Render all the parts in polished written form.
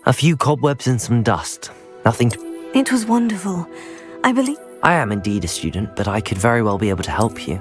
A few cobwebs and some dust. Nothing to... It was wonderful. I believe... I am indeed a student, but I could very well be able to help you.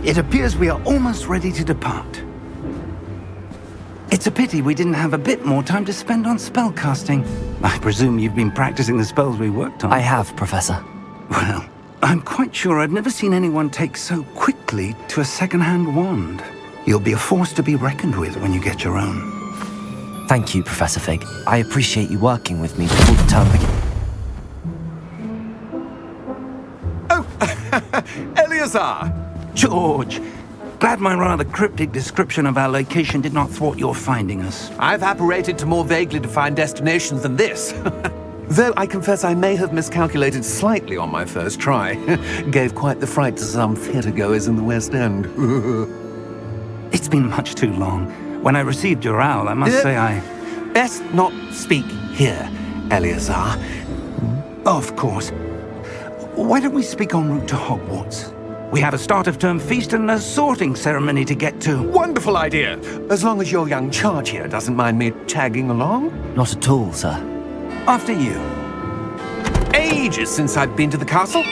It appears we are almost ready to depart. It's a pity we didn't have a bit more time to spend on spellcasting. I presume you've been practicing the spells we worked on. I have, Professor. Well, I'm quite sure I've never seen anyone take so quickly to a second-hand wand. You'll be a force to be reckoned with when you get your own. Thank you, Professor Fig. I appreciate you working with me before the term begins. Oh, Eleazar! George, glad my rather cryptic description of our location did not thwart your finding us. I've apparated to more vaguely defined destinations than this. Though I confess I may have miscalculated slightly on my first try. Gave quite the fright to some theatre-goers in the West End. It's been much too long. When I received your owl, I must say I... Best not speak here, Eleazar. Of course. Why don't we speak en route to Hogwarts? We have a start-of-term feast and a sorting ceremony to get to. Wonderful idea! As long as your young charge here doesn't mind me tagging along. Not at all, sir. After you. Ages since I've been to the castle.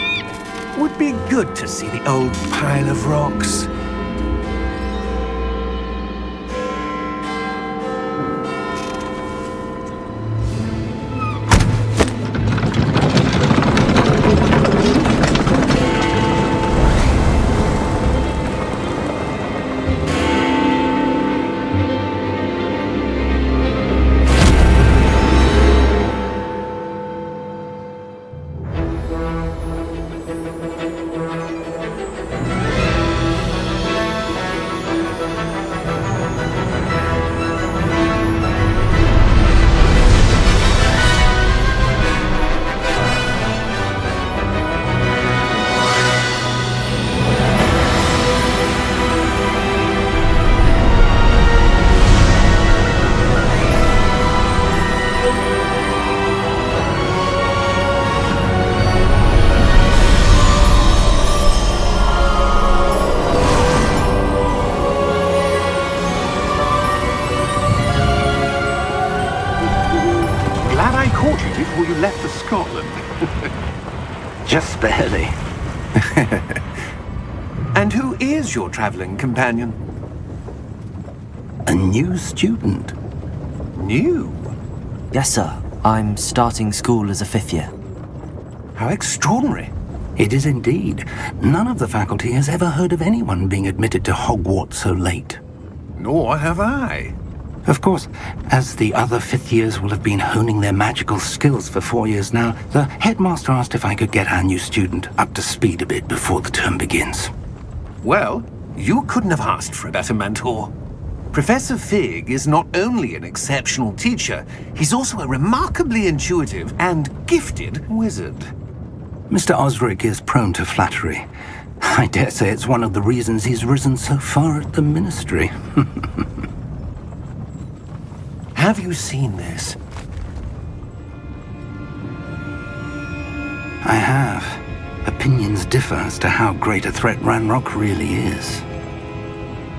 Would be good to see the old pile of rocks. Before you left for Scotland. Just barely. And who is your traveling companion? A new student. New? Yes, sir. I'm starting school as a 5th year. How extraordinary. It is indeed. None of the faculty has ever heard of anyone being admitted to Hogwarts so late. Nor have I. Of course, as the other 5th years will have been honing their magical skills for 4 years now, the headmaster asked if I could get our new student up to speed a bit before the term begins. Well, you couldn't have asked for a better mentor. Professor Fig is not only an exceptional teacher, he's also a remarkably intuitive and gifted wizard. Mr. Osric is prone to flattery. I dare say it's one of the reasons he's risen so far at the Ministry. Have you seen this? I have. Opinions differ as to how great a threat Ranrock really is.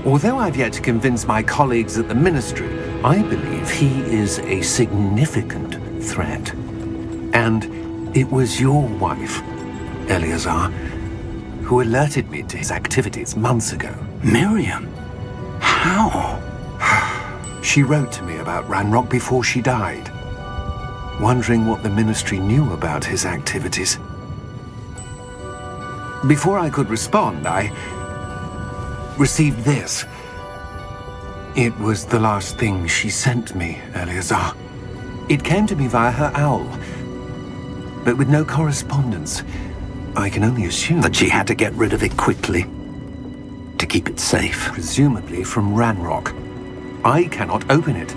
Although I've yet to convince my colleagues at the Ministry, I believe he is a significant threat. And it was your wife, Eleazar, who alerted me to his activities months ago. Miriam? How? She wrote to me about Ranrock before she died, wondering what the Ministry knew about his activities. Before I could respond, I received this. It was the last thing she sent me, Eleazar. It came to me via her owl, but with no correspondence. I can only assume That she had to get rid of it quickly, to keep it safe. presumably from Ranrock. I cannot open it.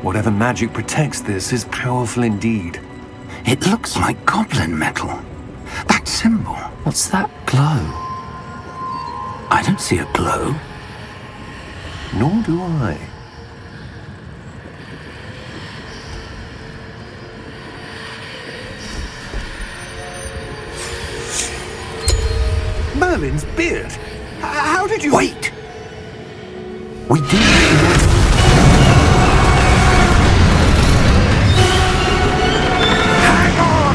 Whatever magic protects this is powerful indeed. It looks like goblin metal. That symbol. What's that glow? I don't see a glow. Nor do I. Merlin's beard! How did you... Wait! We do... Hang on!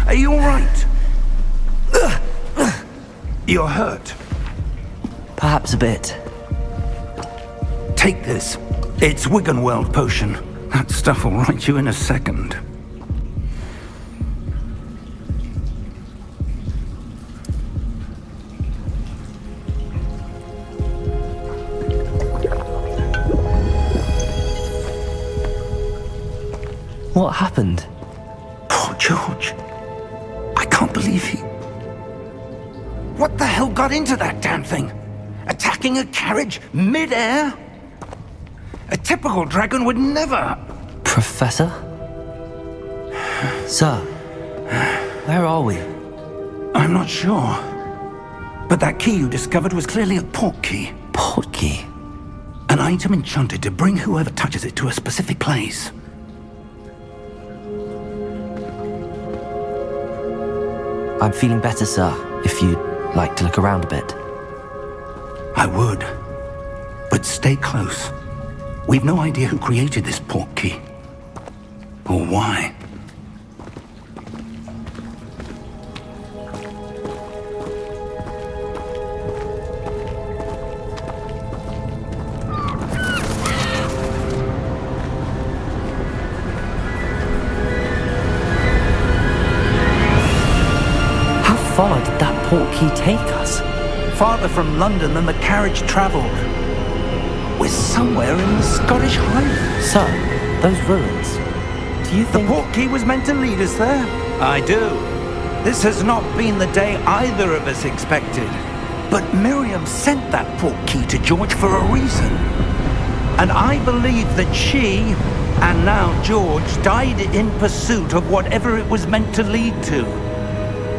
Are you all right? You're hurt. Perhaps a bit. Take this. It's Wiggenweld potion. That stuff will right you in a second. What happened? Poor George. I can't believe he... What the hell got into that damn thing? Attacking a carriage mid-air? A typical dragon would never... Professor? Sir, where are we? I'm not sure. But that key you discovered was clearly a port key. Port key? An item enchanted to bring whoever touches it to a specific place. I'm feeling better, sir, if you'd like to look around a bit. I would. But stay close. We've no idea who created this port key. Or why. How far did that port key take us? Farther from London than the carriage traveled. We're somewhere in the Scottish Highlands. Sir, those ruins. Do you The think... portkey was meant to lead us there? I do. This has not been the day either of us expected. But Miriam sent that portkey to George for a reason. And I believe that she, and now George, died in pursuit of whatever it was meant to lead to.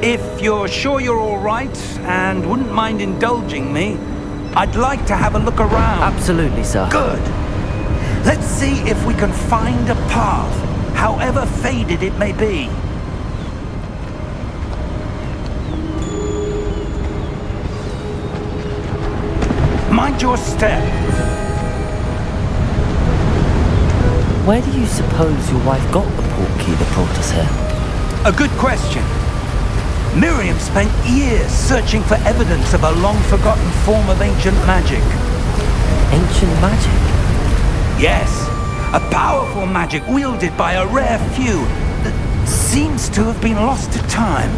If you're sure you're all right, and wouldn't mind indulging me, I'd like to have a look around. Absolutely, sir. Good. Let's see if we can find a path, however faded it may be. Mind your step. Where do you suppose your wife got the portkey that brought us here? A good question. Miriam spent years searching for evidence of a long-forgotten form of ancient magic. Ancient magic? Yes, a powerful magic wielded by a rare few that seems to have been lost to time.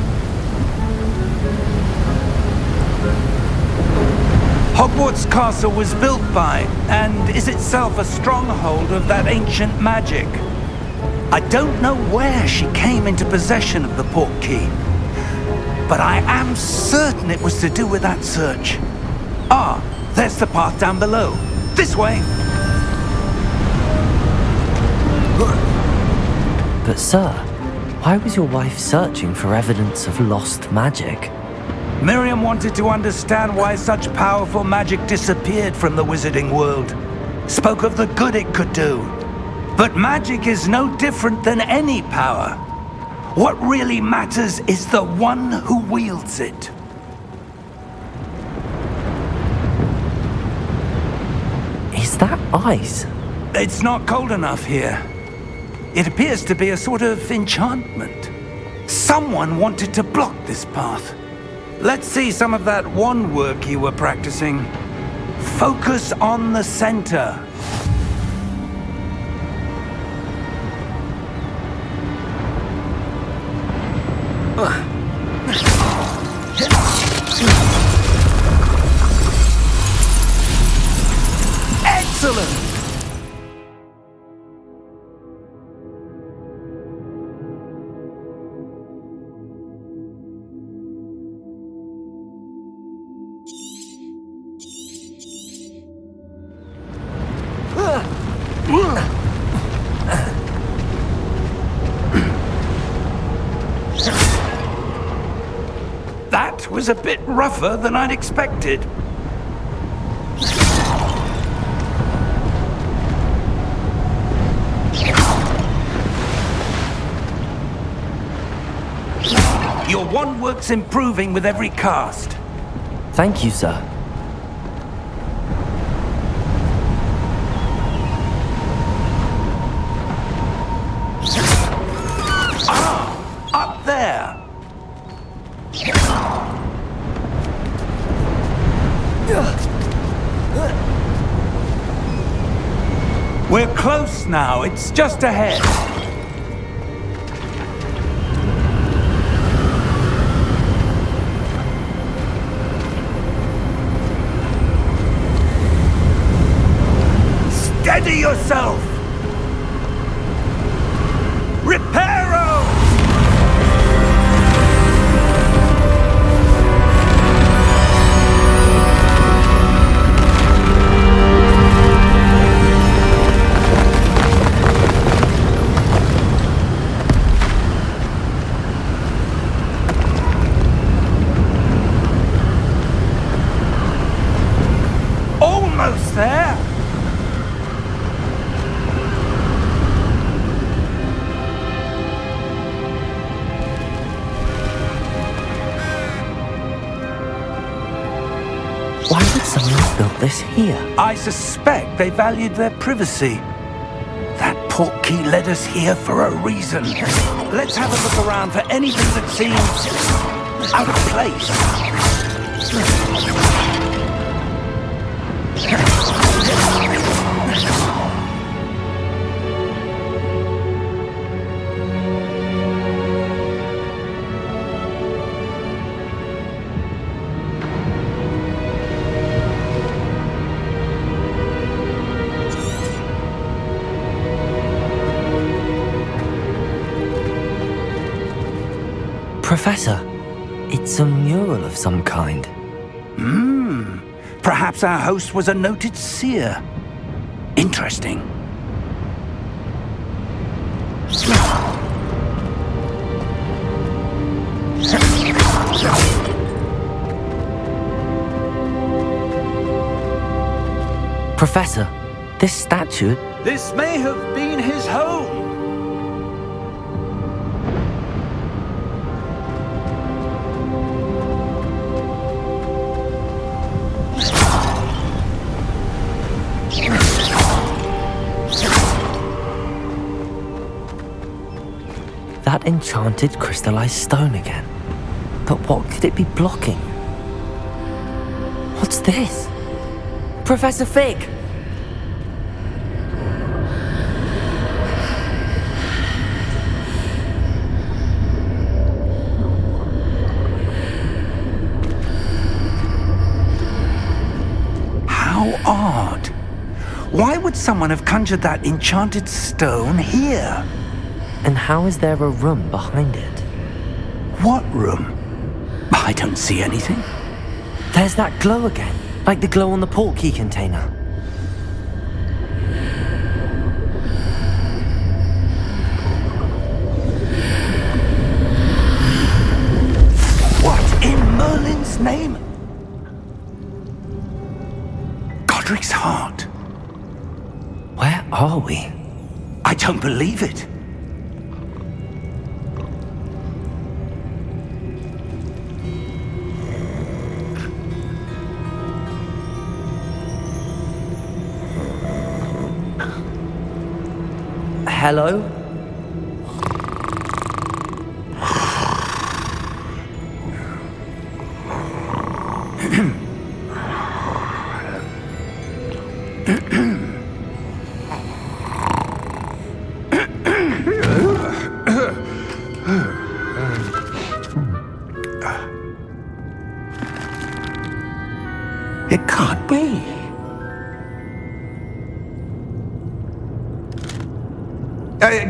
Hogwarts Castle was built by, and is itself a stronghold of that ancient magic. I don't know where she came into possession of the portkey, but I am certain it was to do with that search. Ah, there's the path down below. This way. But sir, why was your wife searching for evidence of lost magic? Miriam wanted to understand why such powerful magic disappeared from the wizarding world. Spoke of the good it could do. But magic is no different than any power. What really matters is the one who wields it. Is that ice? It's not cold enough here. It appears to be a sort of enchantment. Someone wanted to block this path. Let's see some of that wand work you were practicing. Focus on the center. Excellent! That was a bit rougher than I'd expected. Your wand work's improving with every cast. Thank you, sir. Up there! We're close now. It's just ahead. Steady yourself! Reparo! Almost there! Why would someone have built this here? I suspect they valued their privacy. That portkey led us here for a reason. Let's have a look around for anything that seems out of place. Professor, it's a mural of some kind. Perhaps our host was a noted seer. Interesting. Professor, this statue... This may have been his home. That enchanted crystallized stone again. But what could it be blocking? What's this? Professor Fig! How odd. Why would someone have conjured that enchanted stone here? And how is there a room behind it? What room? I don't see anything. There's that glow again, like the glow on the portkey container. What in Merlin's name? Godric's heart. Where are we? I don't believe it. Hello? It can't be.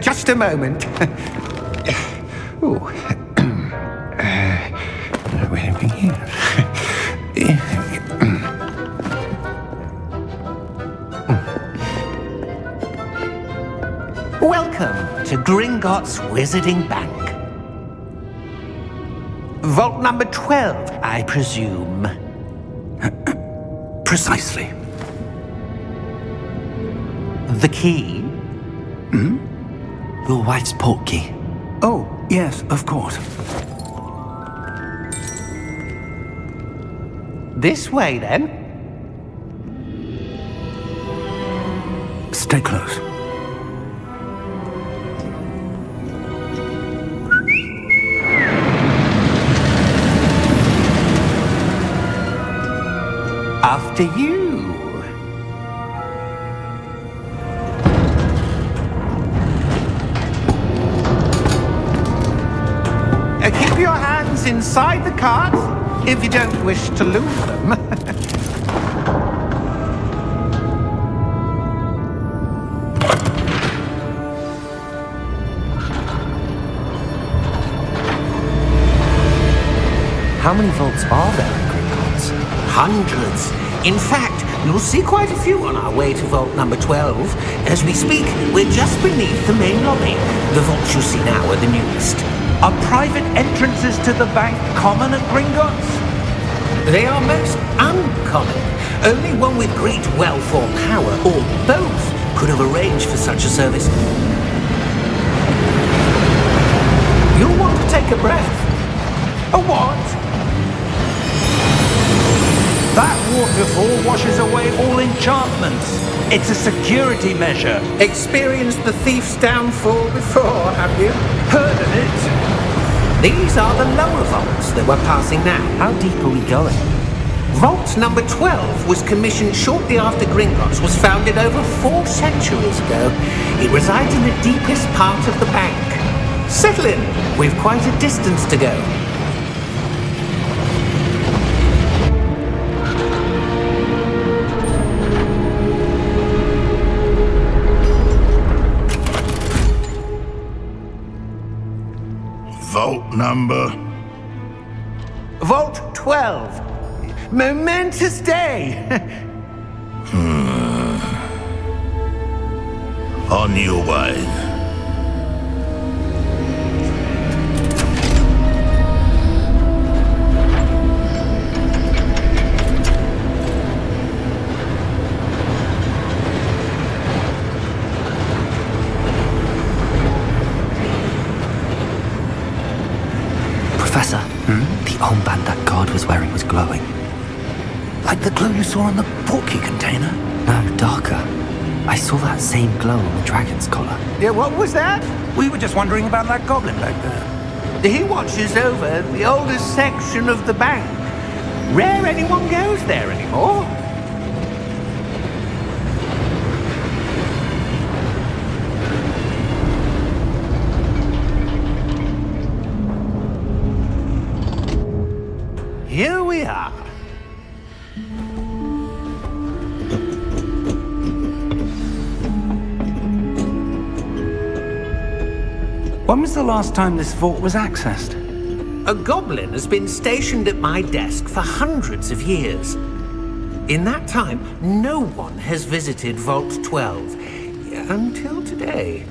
Just a moment. Oh. Where are we here? Welcome to Gringotts Wizarding Bank. Vault number 12, I presume. Precisely. The key? Your wife's portkey. Oh, yes, of course. This way, then. Stay close. After you. Keep your hands inside the cart if you don't wish to lose them. How many vaults are there in Gringotts? Hundreds. In fact, you'll see quite a few on our way to vault number 12. As we speak, we're just beneath the main lobby. The vaults you see now are the newest. Are private entrances to the bank common at Gringotts? They are most uncommon. Only one with great wealth or power, or both, could have arranged for such a service. You'll want to take a breath. A what? That waterfall washes away all enchantments. It's a security measure. Experienced the thief's downfall before, have you? Heard of it? These are the lower vaults that we're passing now. How deep are we going? Vault number 12 was commissioned shortly after Gringotts was founded over 4 centuries ago. It resides in the deepest part of the bank. Settle in. We've quite a distance to go. Vault number Vault 12. Momentous day. On your way. Professor, the armband that guard was wearing was glowing. Like the glow you saw on the portkey container? No, darker. I saw that same glow on the dragon's collar. Yeah, what was that? We were just wondering about that goblin back there. He watches over the oldest section of the bank. Rare anyone goes there anymore. Here we are. When was the last time this vault was accessed? A goblin has been stationed at my desk for hundreds of years. In that time, no one has visited Vault 12 until today.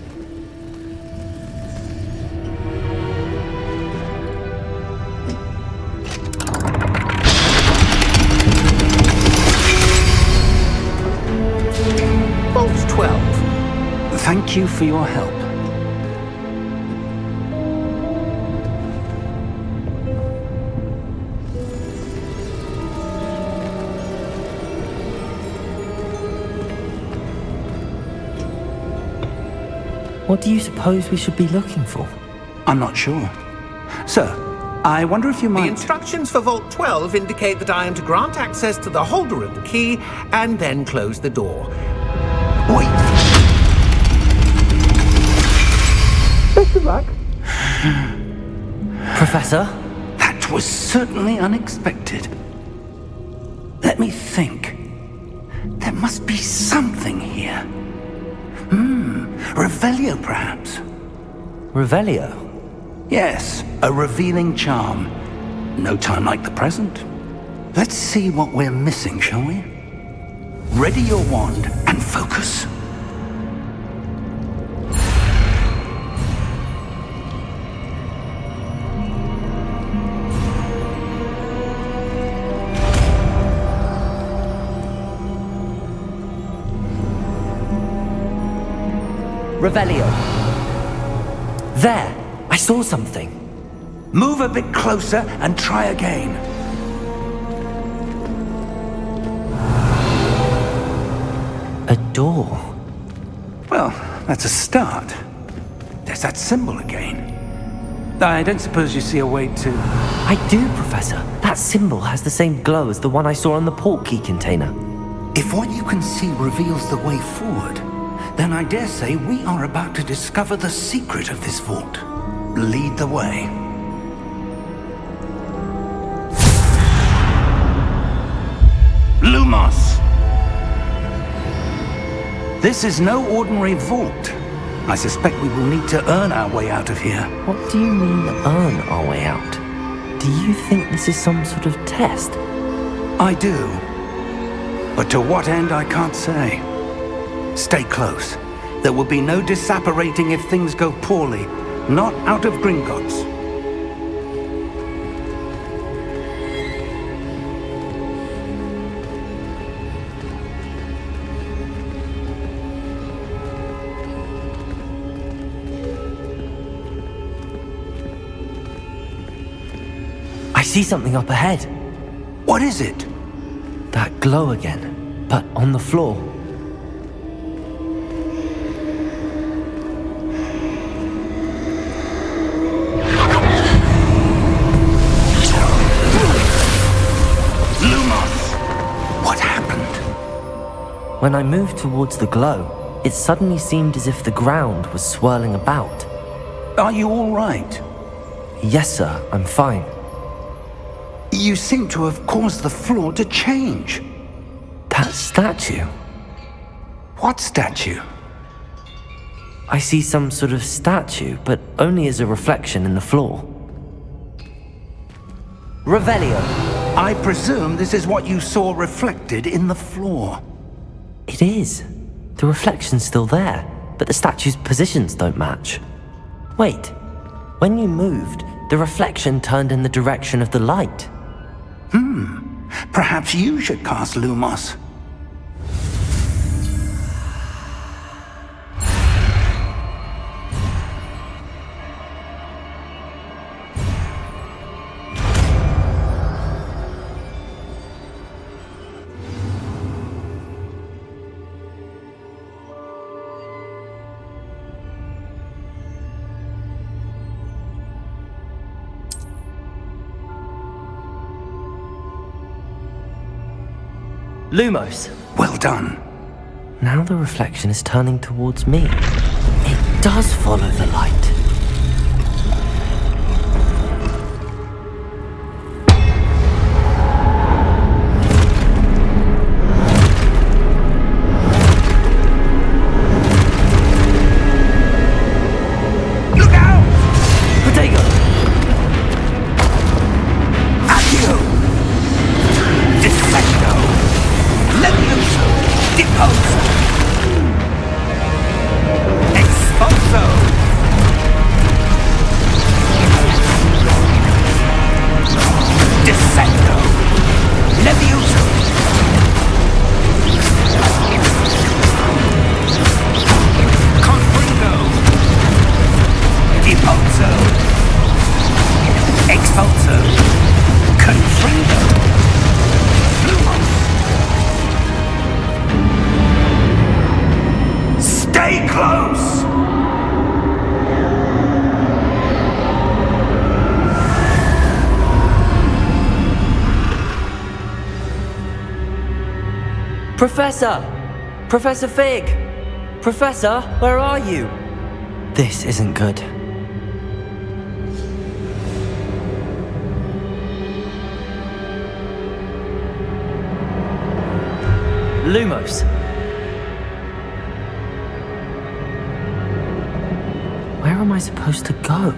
Vault 12. Thank you for your help. What do you suppose we should be looking for? I'm not sure. Sir, I wonder if you The might... instructions for Vault 12 indicate that I am to grant access to the holder of the key and then close the door. Wait! Best of luck. Professor? That was certainly unexpected. Let me think. There must be something here. Revelio, perhaps? Revelio? Yes, a revealing charm. No time like the present. Let's see what we're missing, shall we? Ready your wand and focus. Revelio. There! I saw something. Move a bit closer and try again. A door. Well, that's a start. There's that symbol again. I don't suppose you see a way to... I do, Professor. That symbol has the same glow as the one I saw on the portkey container. If what you can see reveals the way forward, then I dare say we are about to discover the secret of this vault. Lead the way. Lumos! This is no ordinary vault. I suspect we will need to earn our way out of here. What do you mean, earn our way out? Do you think this is some sort of test? I do. But to what end, I can't say. Stay close. There will be no disapparating if things go poorly. Not out of Gringotts. I see something up ahead. What is it? That glow again, but on the floor. When I moved towards the glow, it suddenly seemed as if the ground was swirling about. Are you all right? Yes, sir, I'm fine. You seem to have caused the floor to change. That statue? What statue? I see some sort of statue, but only as a reflection in the floor. Revelio. I presume this is what you saw reflected in the floor. It is. The reflection's still there, but the statue's positions don't match. Wait, when you moved, the reflection turned in the direction of the light. Perhaps you should cast Lumos. Lumos. Well done. Now the reflection is turning towards me. It does follow the light. Look out! Protego! Accio! Defecto! Levioso! Deposo! Expulso! Defecto! Levioso! Confringo! Deposo! Expulso! Confringo! Lumos! Stay close! Professor! Professor Fig! Professor, where are you? This isn't good. Lumos. Where am I supposed to go?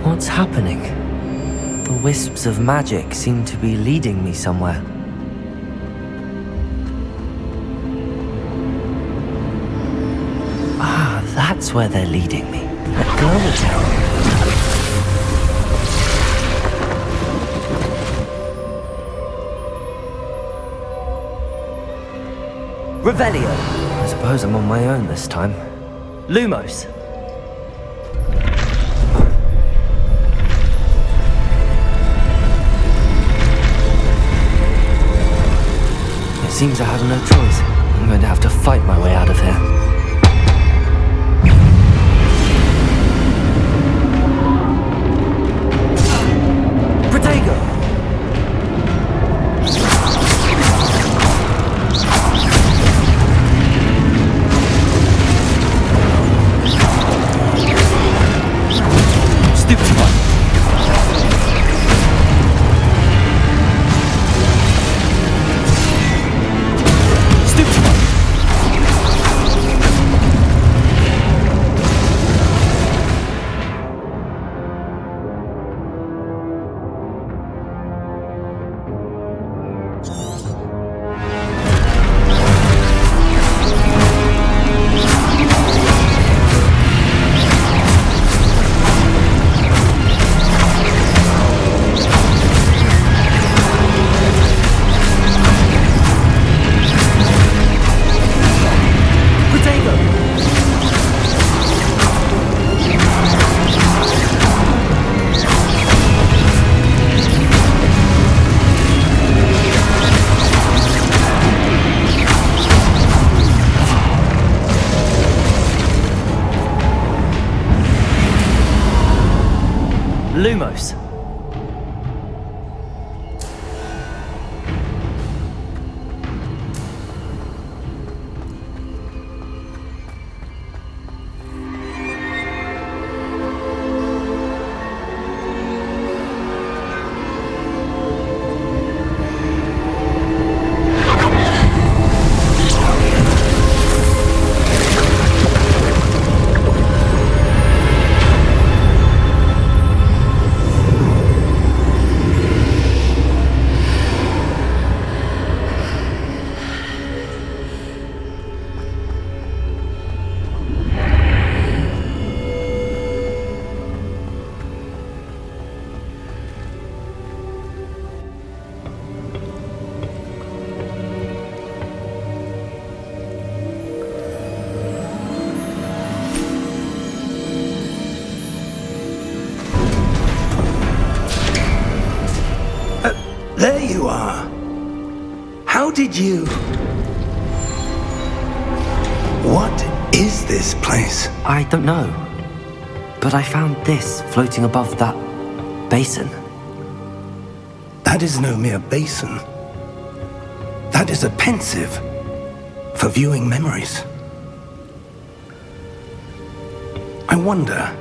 What's happening? The wisps of magic seem to be leading me somewhere. Ah, that's where they're leading me. At Glow. Revelio. I suppose I'm on my own this time. Lumos. It seems I have no choice. I'm going to have to fight my way out of here. Protego! Lumos. you? What is this place? I don't know. But I found this floating above that basin. That is no mere basin. That is a pensive for viewing memories. I wonder.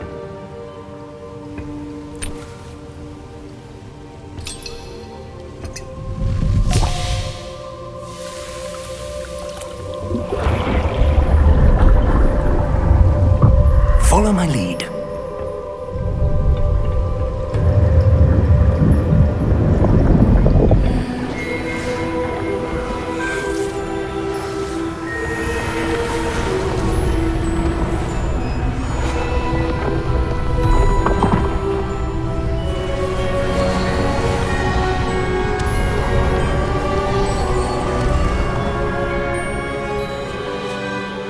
Follow my lead.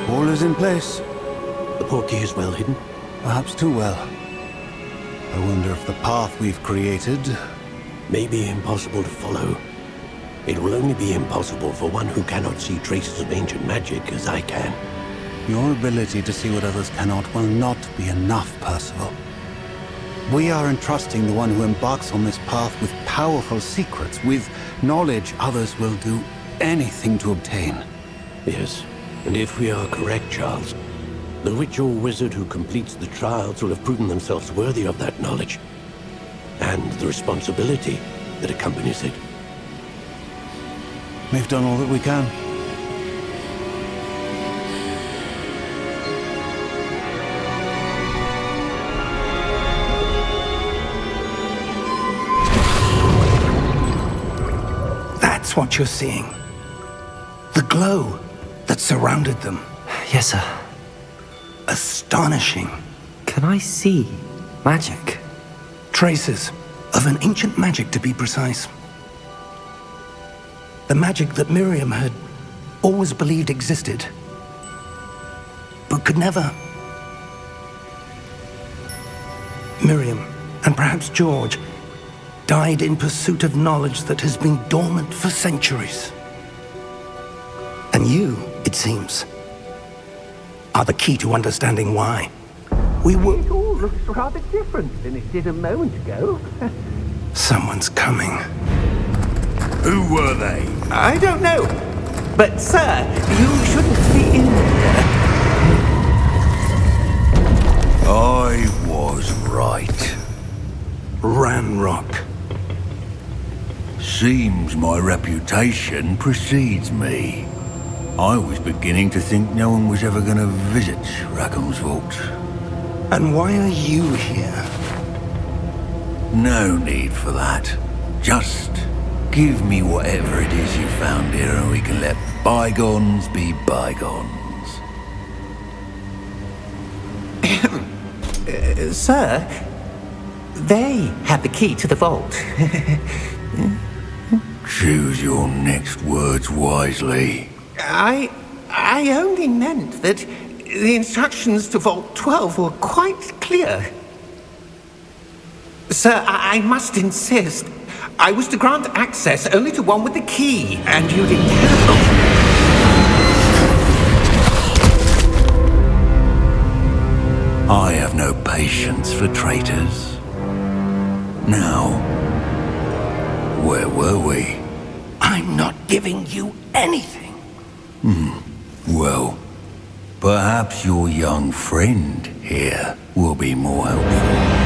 All is in place. The portkey is well hidden. Perhaps too well. I wonder if the path we've created... May be impossible to follow. It will only be impossible for one who cannot see traces of ancient magic as I can. Your ability to see what others cannot will not be enough, Percival. We are entrusting the one who embarks on this path with powerful secrets, with knowledge others will do anything to obtain. Yes, and if we are correct, Charles, the witch or wizard who completes the trials will have proven themselves worthy of that knowledge, and the responsibility that accompanies it. We've done all that we can. That's what you're seeing. The glow that surrounded them. Yes, sir. Astonishing. Can I see magic? Traces of an ancient magic, to be precise. The magic that Miriam had always believed existed, but could never. Miriam, and perhaps George, died in pursuit of knowledge that has been dormant for centuries. And you, it seems, are the key to understanding why. We were... It all looks rather different than it did a moment ago. Someone's coming. Who were they? I don't know. But, sir, you shouldn't be in here. I was right. Ranrock. Seems my reputation precedes me. I was beginning to think no one was ever going to visit Rackham's vault. And why are you here? No need for that. Just give me whatever it is you found here and we can let bygones be bygones. Sir, they have the key to the vault. Choose your next words wisely. I only meant that the instructions to Vault 12 were quite clear. Sir, I must insist. I was to grant access only to one with the key, and you didn't have. I have no patience for traitors. Now, where were we? I'm not giving you anything. Well, perhaps your young friend here will be more helpful.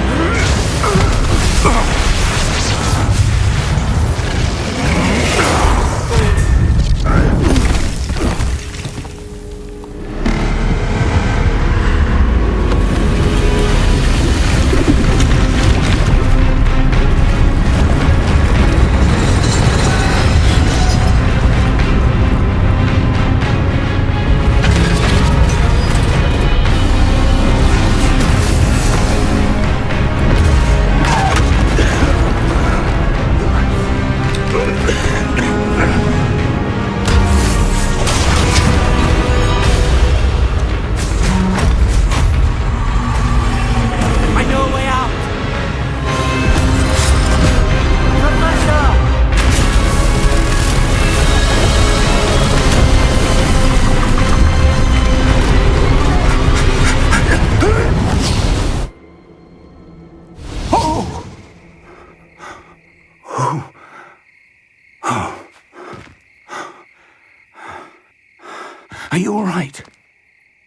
Are you all right?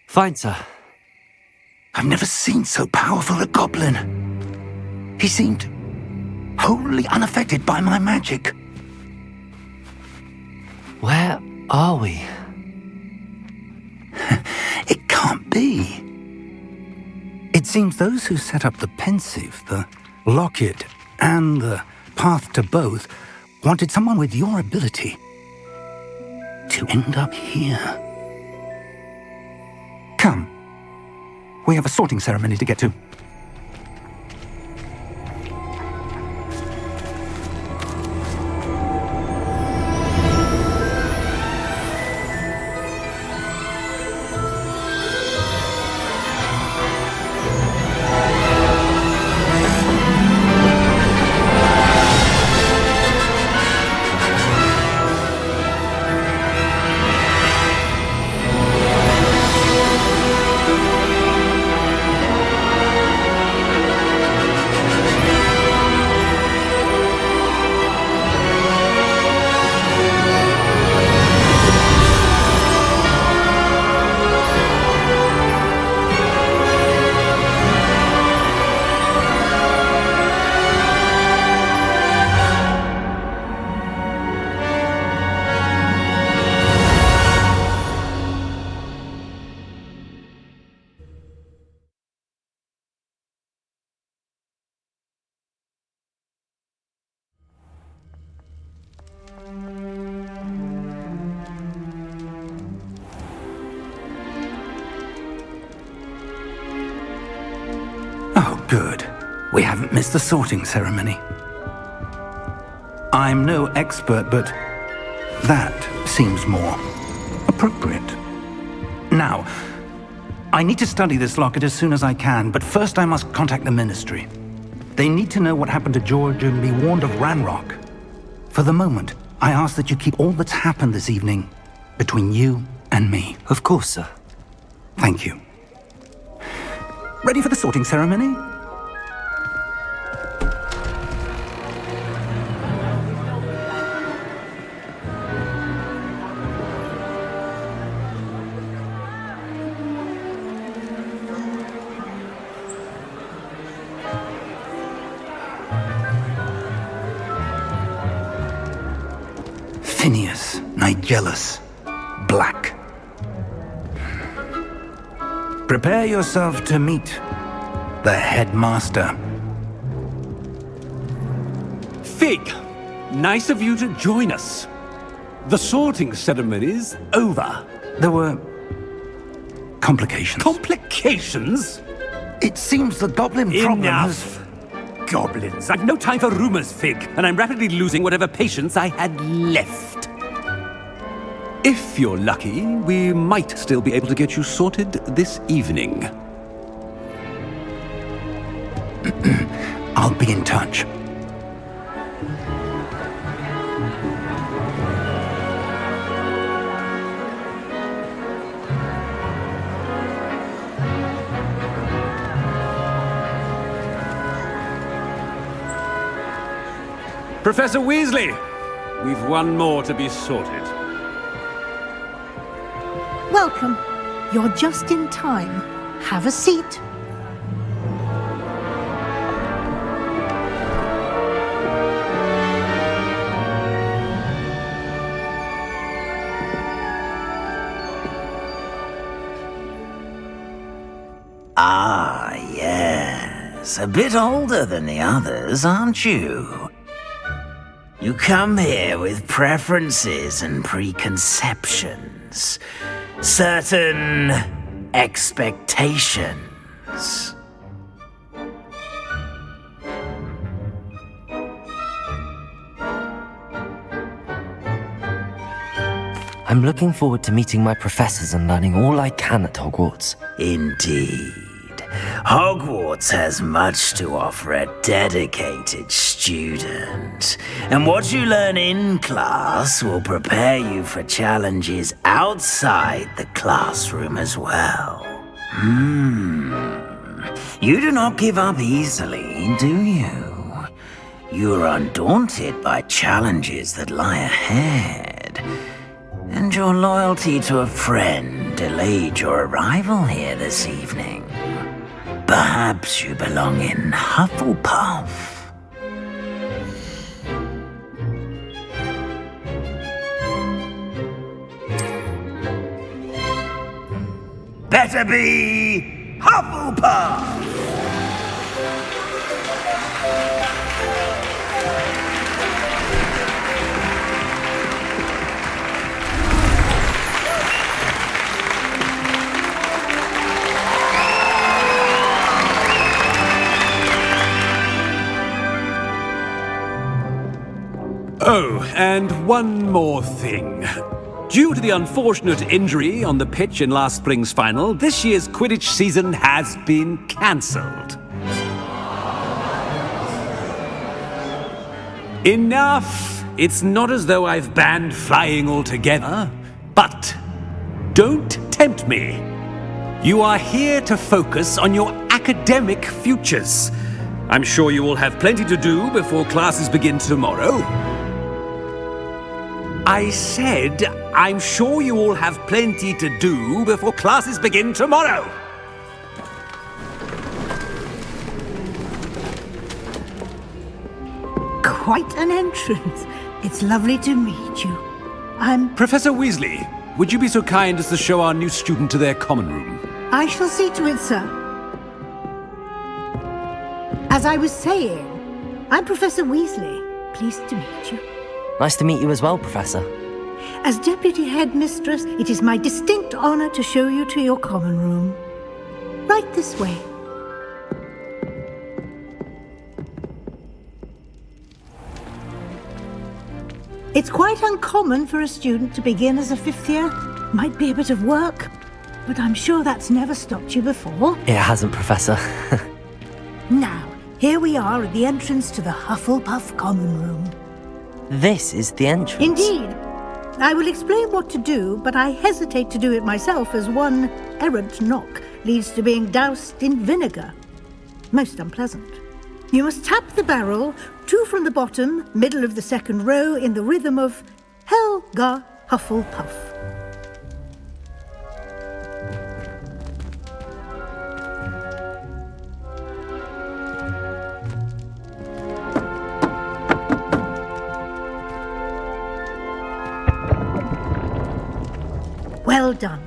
Fine, sir. I've never seen so powerful a goblin. He seemed wholly unaffected by my magic. Where are we? It can't be. It seems those who set up the pensive, the locket, and the path to both wanted someone with your ability to end up here. Come. We have a sorting ceremony to get to. Oh, good. We haven't missed the sorting ceremony. I'm no expert, but that seems more appropriate. Now, I need to study this locket as soon as I can, but first I must contact the Ministry. They need to know what happened to George and be warned of Ranrock. For the moment, I ask that you keep all that's happened this evening between you and me. Of course, sir. Thank you. Ready for the sorting ceremony? Phineas, Nigellus, Black. Prepare yourself to meet the headmaster. Fig, nice of you to join us. The sorting ceremony's over. There were complications. Complications? It seems the goblin problem Enough! Goblins. I've no time for rumors, Fig, and I'm rapidly losing whatever patience I had left. If you're lucky, we might still be able to get you sorted this evening. I'll be in touch. Professor Weasley, we've one more to be sorted. Welcome. You're just in time. Have a seat. Ah, yes. A bit older than the others, aren't you? You come here with preferences and preconceptions. Certain expectations. I'm looking forward to meeting my professors and learning all I can at Hogwarts. Indeed. Hogwarts has much to offer a dedicated student. And what you learn in class will prepare you for challenges outside the classroom as well. You do not give up easily, do you? You are undaunted by challenges that lie ahead. And your loyalty to a friend delayed your arrival here this evening. Perhaps you belong in Hufflepuff. Better be Hufflepuff! Oh, and one more thing. Due to the unfortunate injury on the pitch in last spring's final, this year's Quidditch season has been cancelled. Enough! It's not as though I've banned flying altogether, but don't tempt me. You are here to focus on your academic futures. I'm sure you will have plenty to do before classes begin tomorrow. I said, I'm sure you all have plenty to do before classes begin tomorrow. Quite an entrance. It's lovely to meet you. I'm... Professor Weasley, would you be so kind as to show our new student to their common room? I shall see to it, sir. As I was saying, I'm Professor Weasley. Pleased to meet you. Nice to meet you as well, Professor. As Deputy Headmistress, it is my distinct honor to show you to your common room. Right this way. It's quite uncommon for a student to begin as a fifth year. Might be a bit of work, but I'm sure that's never stopped you before. It hasn't, Professor. Now, here we are at the entrance to the Hufflepuff common room. This is the entrance. Indeed. I will explain what to do, but I hesitate to do it myself as one errant knock leads to being doused in vinegar. Most unpleasant. You must tap the barrel, 2 from the bottom, middle of the second row, in the rhythm of Helga Hufflepuff. Well done.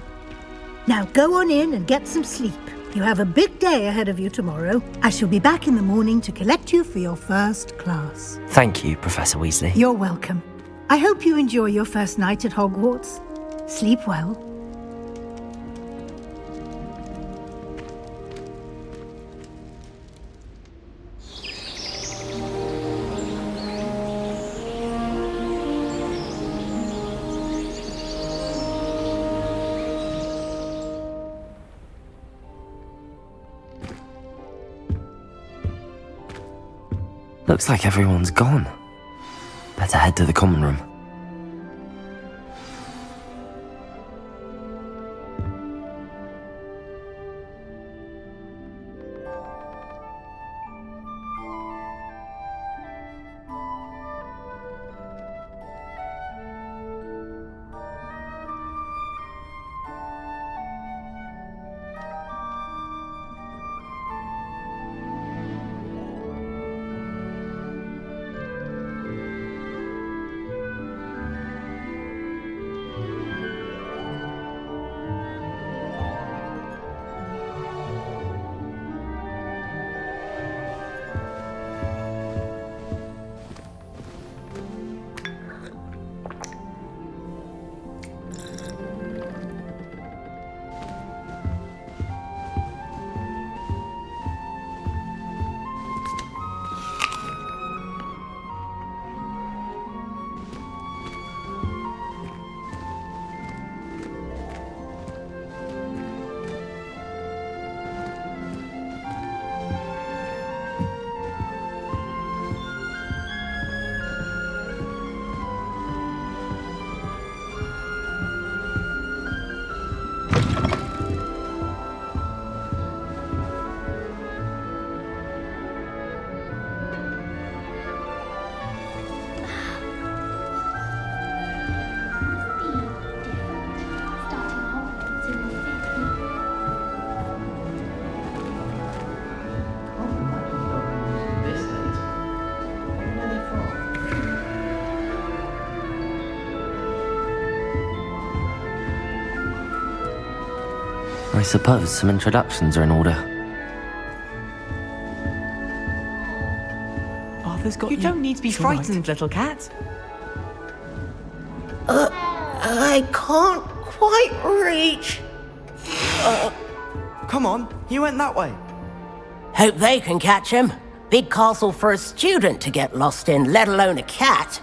Now go on in and get some sleep. You have a big day ahead of you tomorrow. I shall be back in the morning to collect you for your first class. Thank you, Professor Weasley. You're welcome. I hope you enjoy your first night at Hogwarts. Sleep well. Looks like everyone's gone. Better head to the common room. I suppose some introductions are in order. Arthur's got you. You don't need to be It's all right. frightened, little cat. I can't quite reach. Come on, you went that way. Hope they can catch him. Big castle for a student to get lost in, let alone a cat.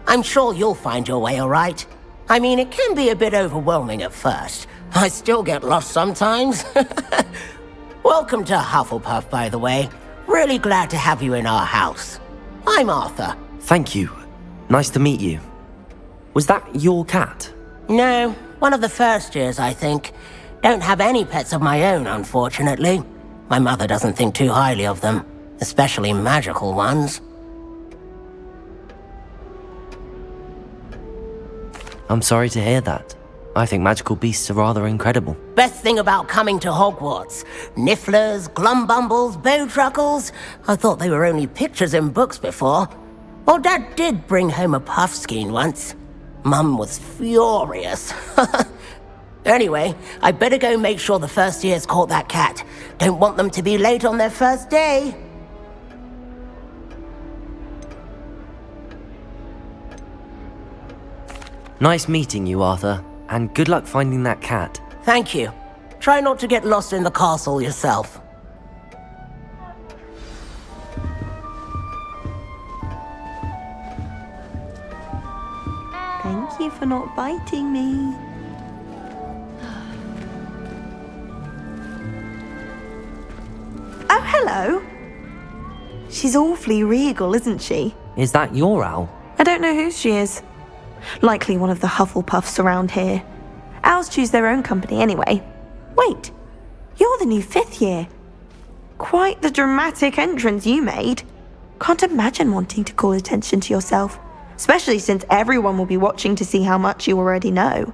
I'm sure you'll find your way all right. I mean, it can be a bit overwhelming at first. I still get lost sometimes. Welcome to Hufflepuff, by the way. Really glad to have you in our house. I'm Arthur. Thank you. Nice to meet you. Was that your cat? No, one of the first years, I think. Don't have any pets of my own, unfortunately. My mother doesn't think too highly of them, especially magical ones. I'm sorry to hear that. I think magical beasts are rather incredible. Best thing about coming to Hogwarts. Nifflers, glumbumbles, bowtruckles. I thought they were only pictures in books before. Well, Dad did bring home a puffskein once. Mum was furious. Anyway, I better go make sure the first years caught that cat. Don't want them to be late on their first day. Nice meeting you, Arthur, and good luck finding that cat. Thank you. Try not to get lost in the castle yourself. Thank you for not biting me. Oh, hello. She's awfully regal, isn't she? Is that your owl? I don't know who she is. Likely one of the Hufflepuffs around here. Owls choose their own company anyway. Wait, you're the new 5th year. Quite the dramatic entrance you made. Can't imagine wanting to call attention to yourself, especially since everyone will be watching to see how much you already know.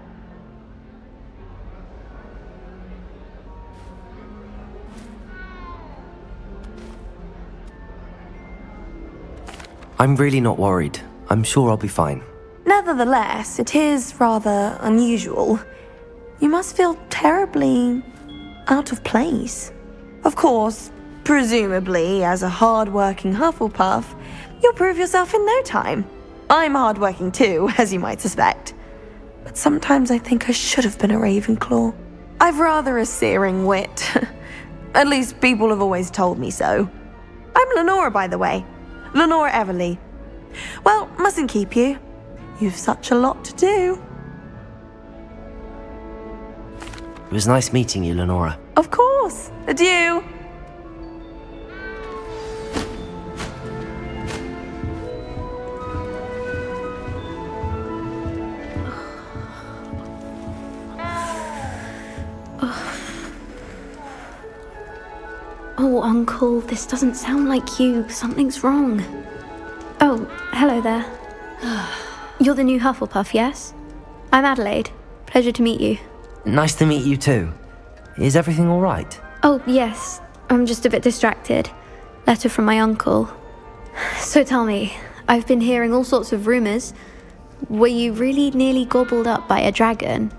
I'm really not worried. I'm sure I'll be fine. Nevertheless, it is rather unusual. You must feel terribly out of place. Of course, presumably, as a hard-working Hufflepuff, you'll prove yourself in no time. I'm hard-working too, as you might suspect. But sometimes I think I should have been a Ravenclaw. I've rather a searing wit. At least people have always told me so. I'm Lenora, by the way. Lenora Everly. Well, mustn't keep you. You've such a lot to do. It was nice meeting you, Lenora. Of course. Adieu. Oh, Uncle, this doesn't sound like you. Something's wrong. Oh, hello there. You're the new Hufflepuff, yes? I'm Adelaide. Pleasure to meet you. Nice to meet you too. Is everything all right? Oh, yes. I'm just a bit distracted. Letter from my uncle. So tell me, I've been hearing all sorts of rumours. Were you really nearly gobbled up by a dragon?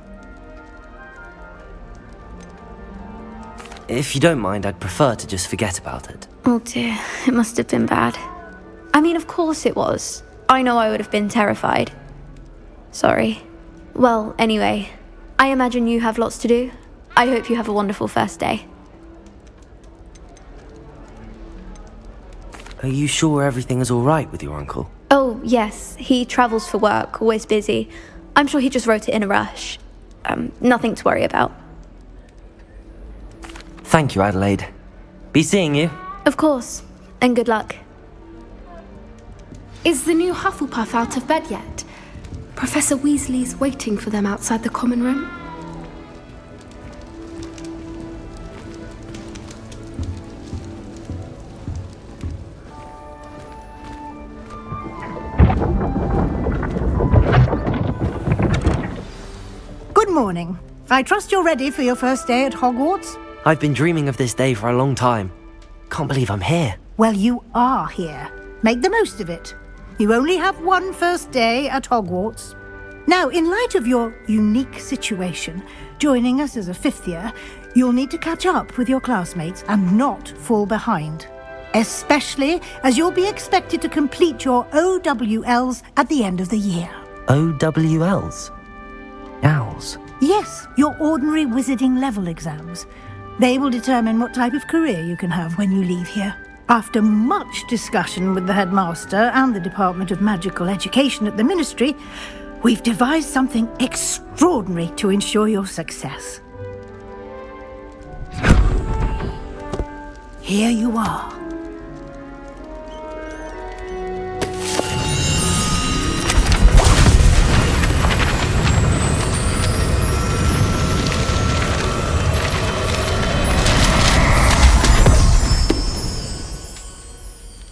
If you don't mind, I'd prefer to just forget about it. Oh dear, it must have been bad. I mean, of course it was. I know I would have been terrified. Sorry. Well, anyway, I imagine you have lots to do. I hope you have a wonderful first day. Are you sure everything is all right with your uncle? Oh, yes. He travels for work, always busy. I'm sure he just wrote it in a rush. Nothing to worry about. Thank you, Adelaide. Be seeing you. Of course. And good luck. Is the new Hufflepuff out of bed yet? Professor Weasley's waiting for them outside the common room. Good morning. I trust you're ready for your first day at Hogwarts? I've been dreaming of this day for a long time. Can't believe I'm here. Well, you are here. Make the most of it. You only have one first day at Hogwarts. Now, in light of your unique situation, joining us as a 5th year, you'll need to catch up with your classmates and not fall behind. Especially as you'll be expected to complete your OWLs at the end of the year. OWLs? Owls? Yes, your ordinary wizarding level exams. They will determine what type of career you can have when you leave here. After much discussion with the headmaster and the Department of Magical Education at the Ministry, we've devised something extraordinary to ensure your success. Here you are.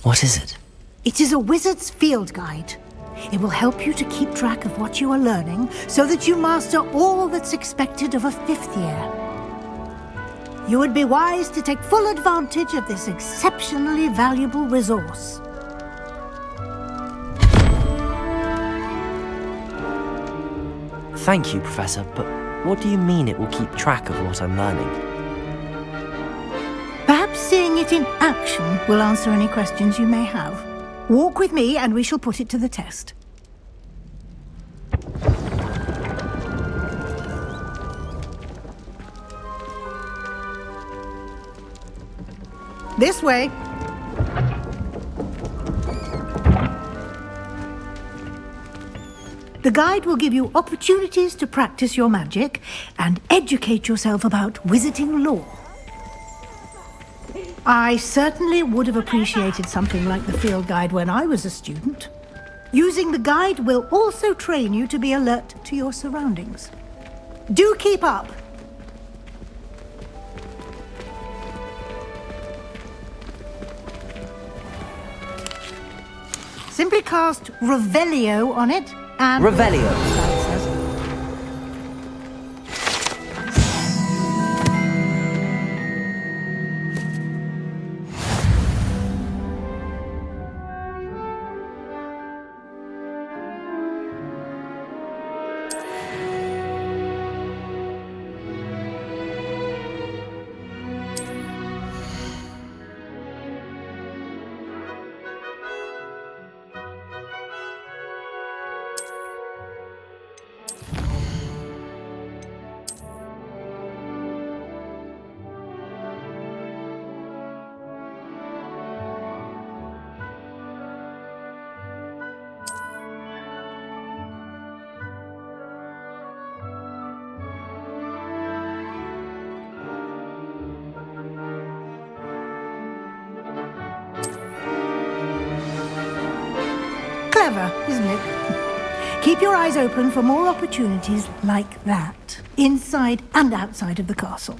What is it? It is a wizard's field guide. It will help you to keep track of what you are learning so that you master all that's expected of a 5th year. You would be wise to take full advantage of this exceptionally valuable resource. Thank you, Professor, but what do you mean it will keep track of what I'm learning? Perhaps seeing it in action will answer any questions you may have. Walk with me and we shall put it to the test. This way. The guide will give you opportunities to practice your magic and educate yourself about wizarding lore. I certainly would have appreciated something like the field guide when I was a student. Using the guide will also train you to be alert to your surroundings. Do keep up! Simply cast Revelio on it and... Revelio. Clever, isn't it? Keep your eyes open for more opportunities like that, inside and outside of the castle.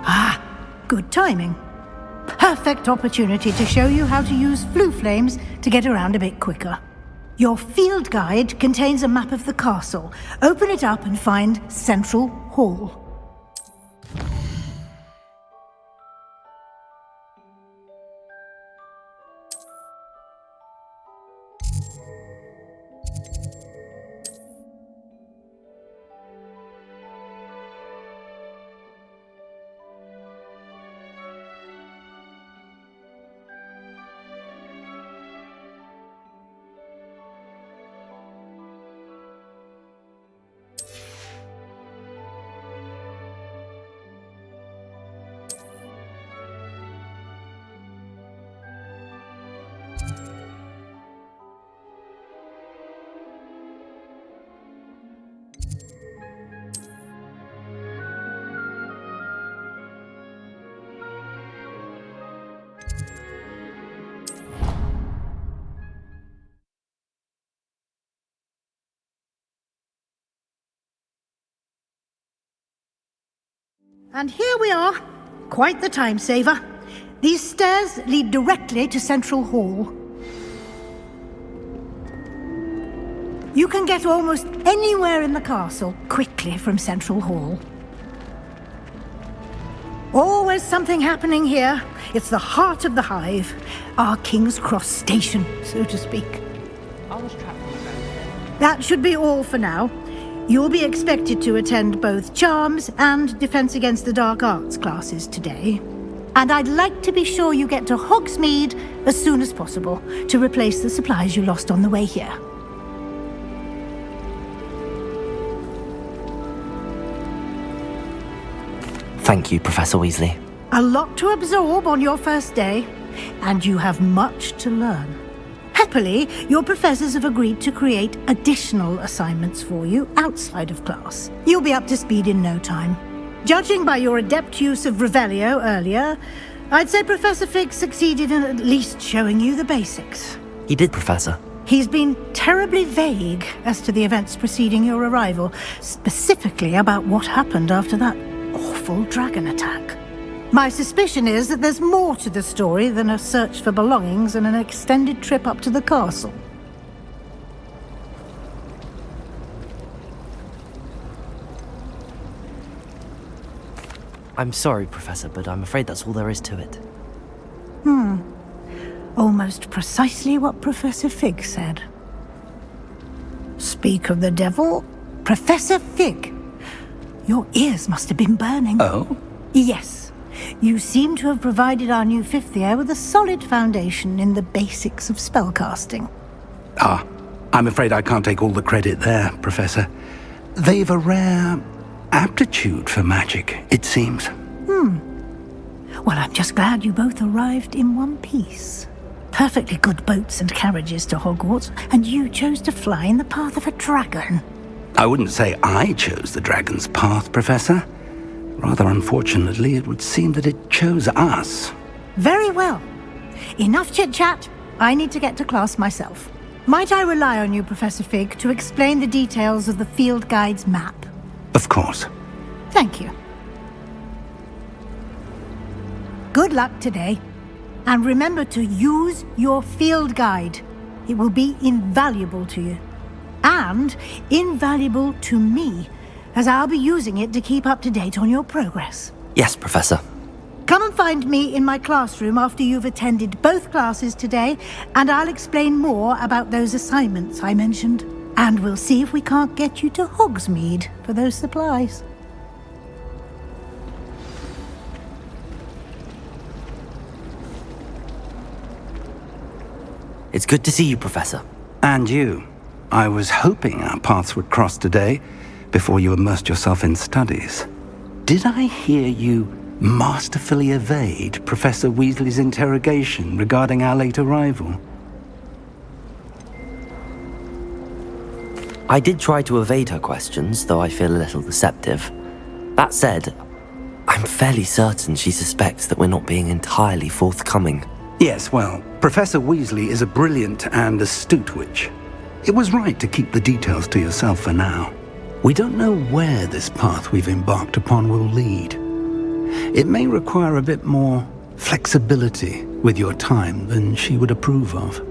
Ah, good timing. Perfect opportunity to show you how to use flue flames to get around a bit quicker. Your field guide contains a map of the castle. Open it up and find Central Hall. And here we are. Quite the time saver. These stairs lead directly to Central Hall. You can get almost anywhere in the castle quickly from Central Hall. Always something happening here. It's the heart of the hive. Our King's Cross station, so to speak. That should be all for now. You'll be expected to attend both Charms and Defense Against the Dark Arts classes today. And I'd like to be sure you get to Hogsmeade as soon as possible to replace the supplies you lost on the way here. Thank you, Professor Weasley. A lot to absorb on your first day, and you have much to learn. Happily, your professors have agreed to create additional assignments for you outside of class. You'll be up to speed in no time. Judging by your adept use of Revelio earlier, I'd say Professor Fig succeeded in at least showing you the basics. He did, Professor. He's been terribly vague as to the events preceding your arrival, specifically about what happened after that awful dragon attack. My suspicion is that there's more to the story than a search for belongings and an extended trip up to the castle. I'm sorry, Professor, but I'm afraid that's all there is to it. Almost precisely what Professor Fig said. Speak of the devil, Professor Fig. Your ears must have been burning. Oh? Yes. You seem to have provided our new fifth year with a solid foundation in the basics of spellcasting. Ah, I'm afraid I can't take all the credit there, Professor. They've a rare aptitude for magic, it seems. Well, I'm just glad you both arrived in one piece. Perfectly good boats and carriages to Hogwarts, and you chose to fly in the path of a dragon. I wouldn't say I chose the dragon's path, Professor. Rather unfortunately, it would seem that it chose us. Very well. Enough chit-chat. I need to get to class myself. Might I rely on you, Professor Fig, to explain the details of the field guide's map? Of course. Thank you. Good luck today. And remember to use your field guide. It will be invaluable to you. And invaluable to me, as I'll be using it to keep up to date on your progress. Yes, Professor. Come and find me in my classroom after you've attended both classes today, and I'll explain more about those assignments I mentioned. And we'll see if we can't get you to Hogsmeade for those supplies. It's good to see you, Professor. And you. I was hoping our paths would cross today, before you immersed yourself in studies. Did I hear you masterfully evade Professor Weasley's interrogation regarding our late arrival? I did try to evade her questions, though I feel a little deceptive. That said, I'm fairly certain she suspects that we're not being entirely forthcoming. Yes, well, Professor Weasley is a brilliant and astute witch. It was right to keep the details to yourself for now. We don't know where this path we've embarked upon will lead. It may require a bit more flexibility with your time than she would approve of.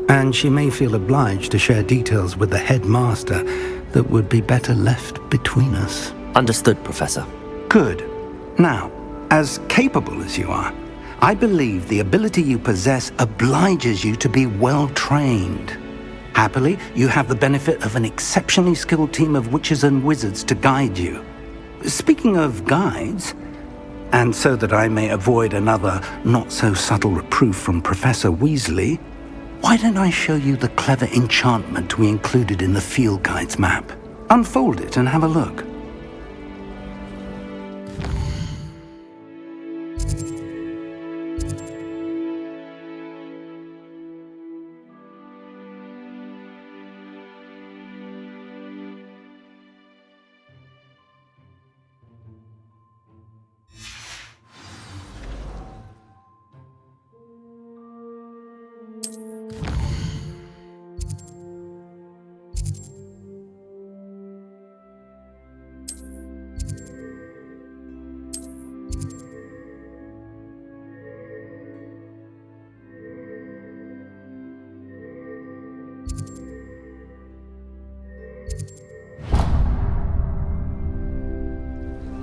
And she may feel obliged to share details with the headmaster that would be better left between us. Understood, Professor. Good. Now, as capable as you are, I believe the ability you possess obliges you to be well-trained. Happily, you have the benefit of an exceptionally skilled team of witches and wizards to guide you. Speaking of guides, and so that I may avoid another not-so-subtle reproof from Professor Weasley, why don't I show you the clever enchantment we included in the field guide's map? Unfold it and have a look.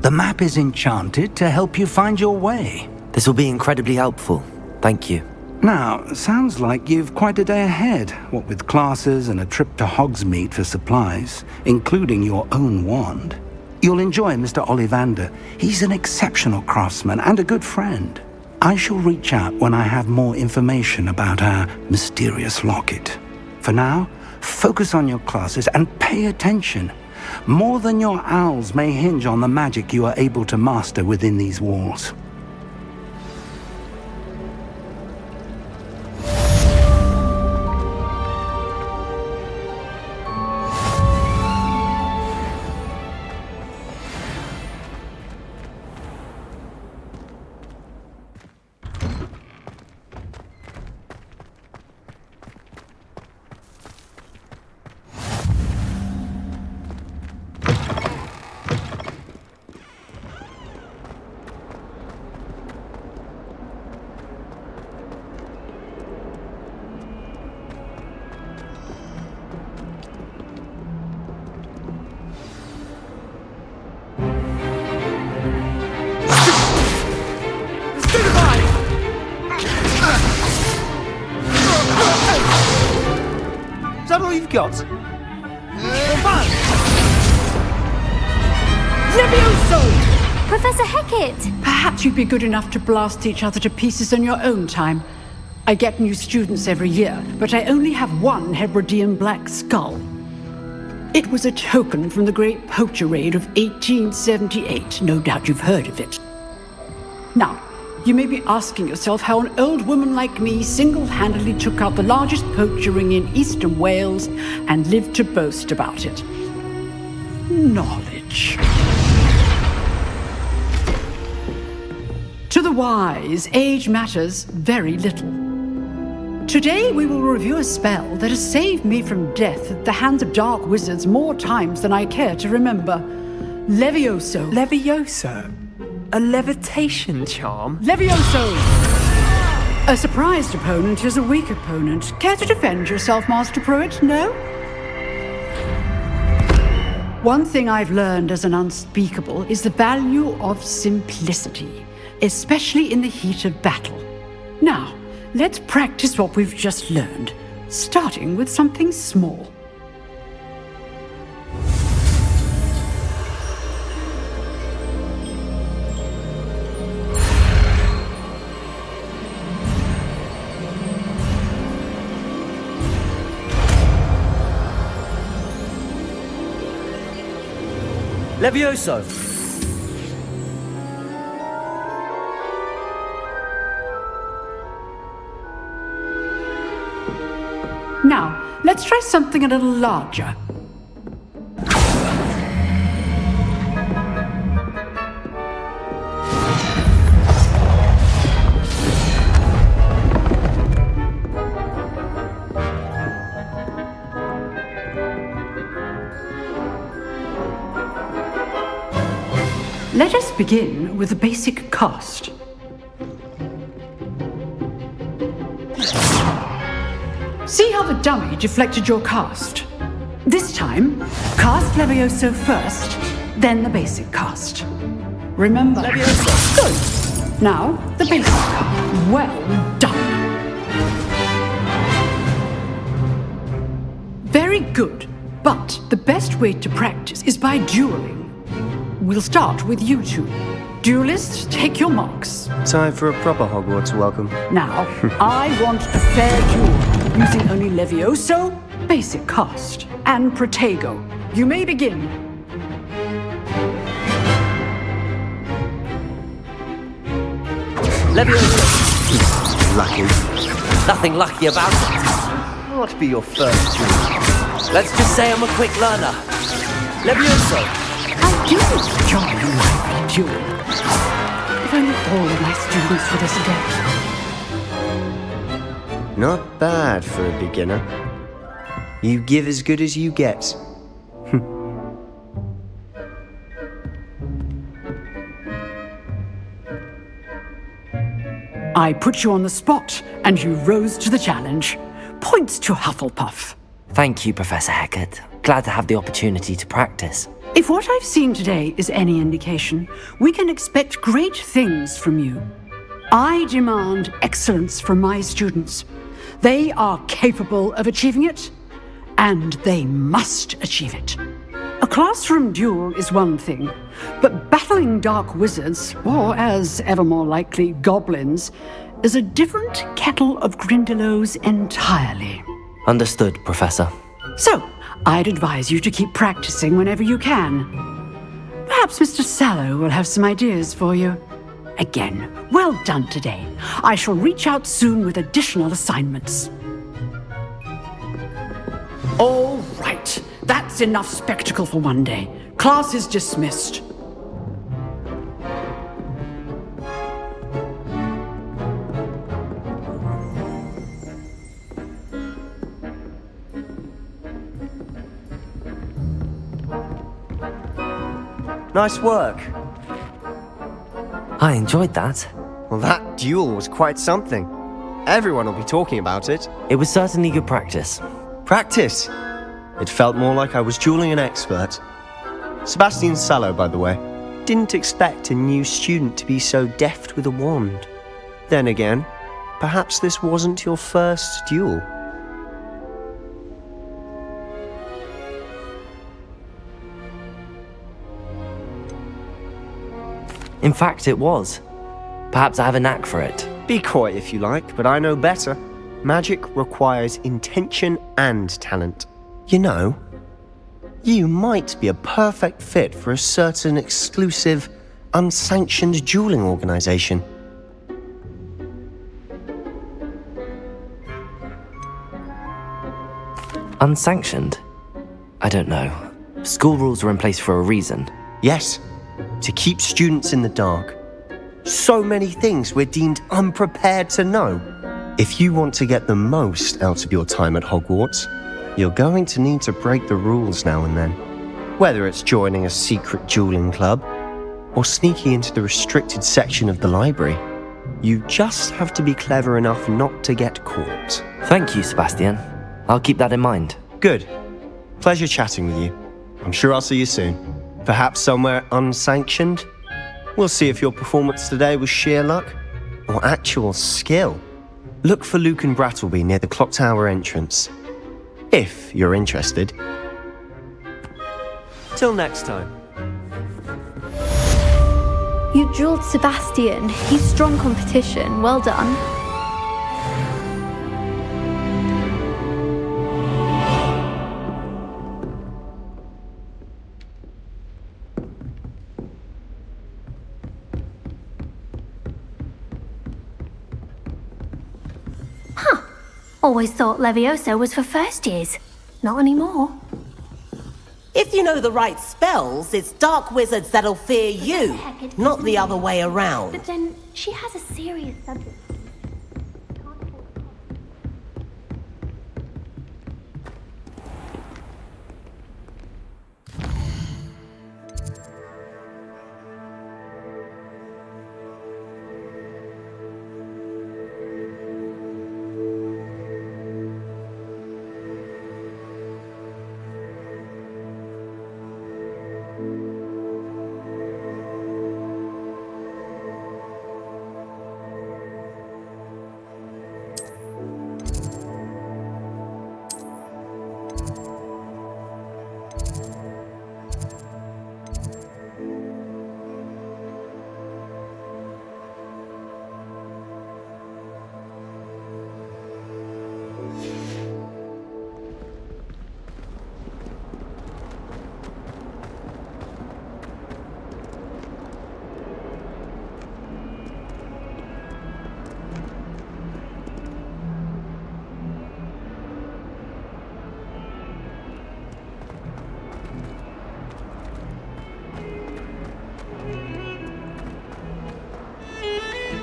The map is enchanted to help you find your way. This will be incredibly helpful. Thank you. Now, sounds like you've quite a day ahead, what with classes and a trip to Hogsmeade for supplies, including your own wand. You'll enjoy Mr. Ollivander. He's an exceptional craftsman and a good friend. I shall reach out when I have more information about our mysterious locket. For now, focus on your classes and pay attention. More than your owls may hinge on the magic you are able to master within these walls. Is that all you've got? Levioso! Professor Hecat! Perhaps you'd be good enough to blast each other to pieces in your own time. I get new students every year, but I only have one Hebridean black skull. It was a token from the Great Poacher Raid of 1878. No doubt you've heard of it. Now, you may be asking yourself how an old woman like me single-handedly took out the largest poacher ring in eastern Wales and lived to boast about it. Knowledge. To the wise, age matters very little. Today we will review a spell that has saved me from death at the hands of dark wizards more times than I care to remember. Levioso. Levioso? A levitation charm? Levioso! A surprised opponent is a weak opponent. Care to defend yourself, Master Pruitt? No? One thing I've learned as an unspeakable is the value of simplicity, especially in the heat of battle. Now, let's practice what we've just learned, starting with something small. Levioso! Now, let's try something a little larger. Let us begin with the basic cast. See how the dummy deflected your cast? This time, cast Levioso first, then the basic cast. Remember, Levioso. Good. Now, the basic cast. Well done. Very good, but the best way to practice is by dueling. We'll start with you two. Duelists, take your marks. Time for a proper Hogwarts welcome. Now, I want a fair duel, using only Levioso, basic cast, and Protego. You may begin. Levioso! Lucky. Nothing lucky about it. What be your first duel? Let's just say I'm a quick learner. Levioso! I do enjoy a lively duel. If only all of my students were this adept. Not bad for a beginner. You give as good as you get. I put you on the spot, and you rose to the challenge. Points to Hufflepuff. Thank you, Professor Hecat. Glad to have the opportunity to practice. If what I've seen today is any indication, we can expect great things from you. I demand excellence from my students. They are capable of achieving it, and they must achieve it. A classroom duel is one thing, but battling dark wizards, or as ever more likely, goblins, is a different kettle of Grindylows entirely. Understood, Professor. So, I'd advise you to keep practicing whenever you can. Perhaps Mr. Sallow will have some ideas for you. Again, well done today. I shall reach out soon with additional assignments. All right, that's enough spectacle for one day. Class is dismissed. Nice work. I enjoyed that. Well, that duel was quite something. Everyone will be talking about it. It was certainly good practice. Practice? It felt more like I was dueling an expert. Sebastian Sallow, by the way. Didn't expect a new student to be so deft with a wand. Then again, perhaps this wasn't your first duel. In fact, it was. Perhaps I have a knack for it. Be coy if you like, but I know better. Magic requires intention and talent. You know, you might be a perfect fit for a certain exclusive, unsanctioned dueling organization. Unsanctioned? I don't know. School rules are in place for a reason. Yes, to keep students in the dark. So many things we're deemed unprepared to know. If you want to get the most out of your time at Hogwarts, you're going to need to break the rules now and then. Whether it's joining a secret dueling club or sneaking into the restricted section of the library, you just have to be clever enough not to get caught. Thank you, Sebastian. I'll keep that in mind. Good. Pleasure chatting with you. I'm sure I'll see you soon. Perhaps somewhere unsanctioned? We'll see if your performance today was sheer luck or actual skill. Look for Luke and Brattleby near the clock tower entrance, if you're interested. Till next time. You dueled Sebastian. He's strong competition. Well done. Always thought Levioso was for first years. Not anymore. If you know the right spells, it's dark wizards that'll fear you, not the other way around. But then, she has a serious subject.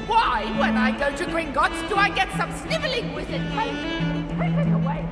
Why, when I go to Gringotts, do I get some snivelling wizard cake? Take it away,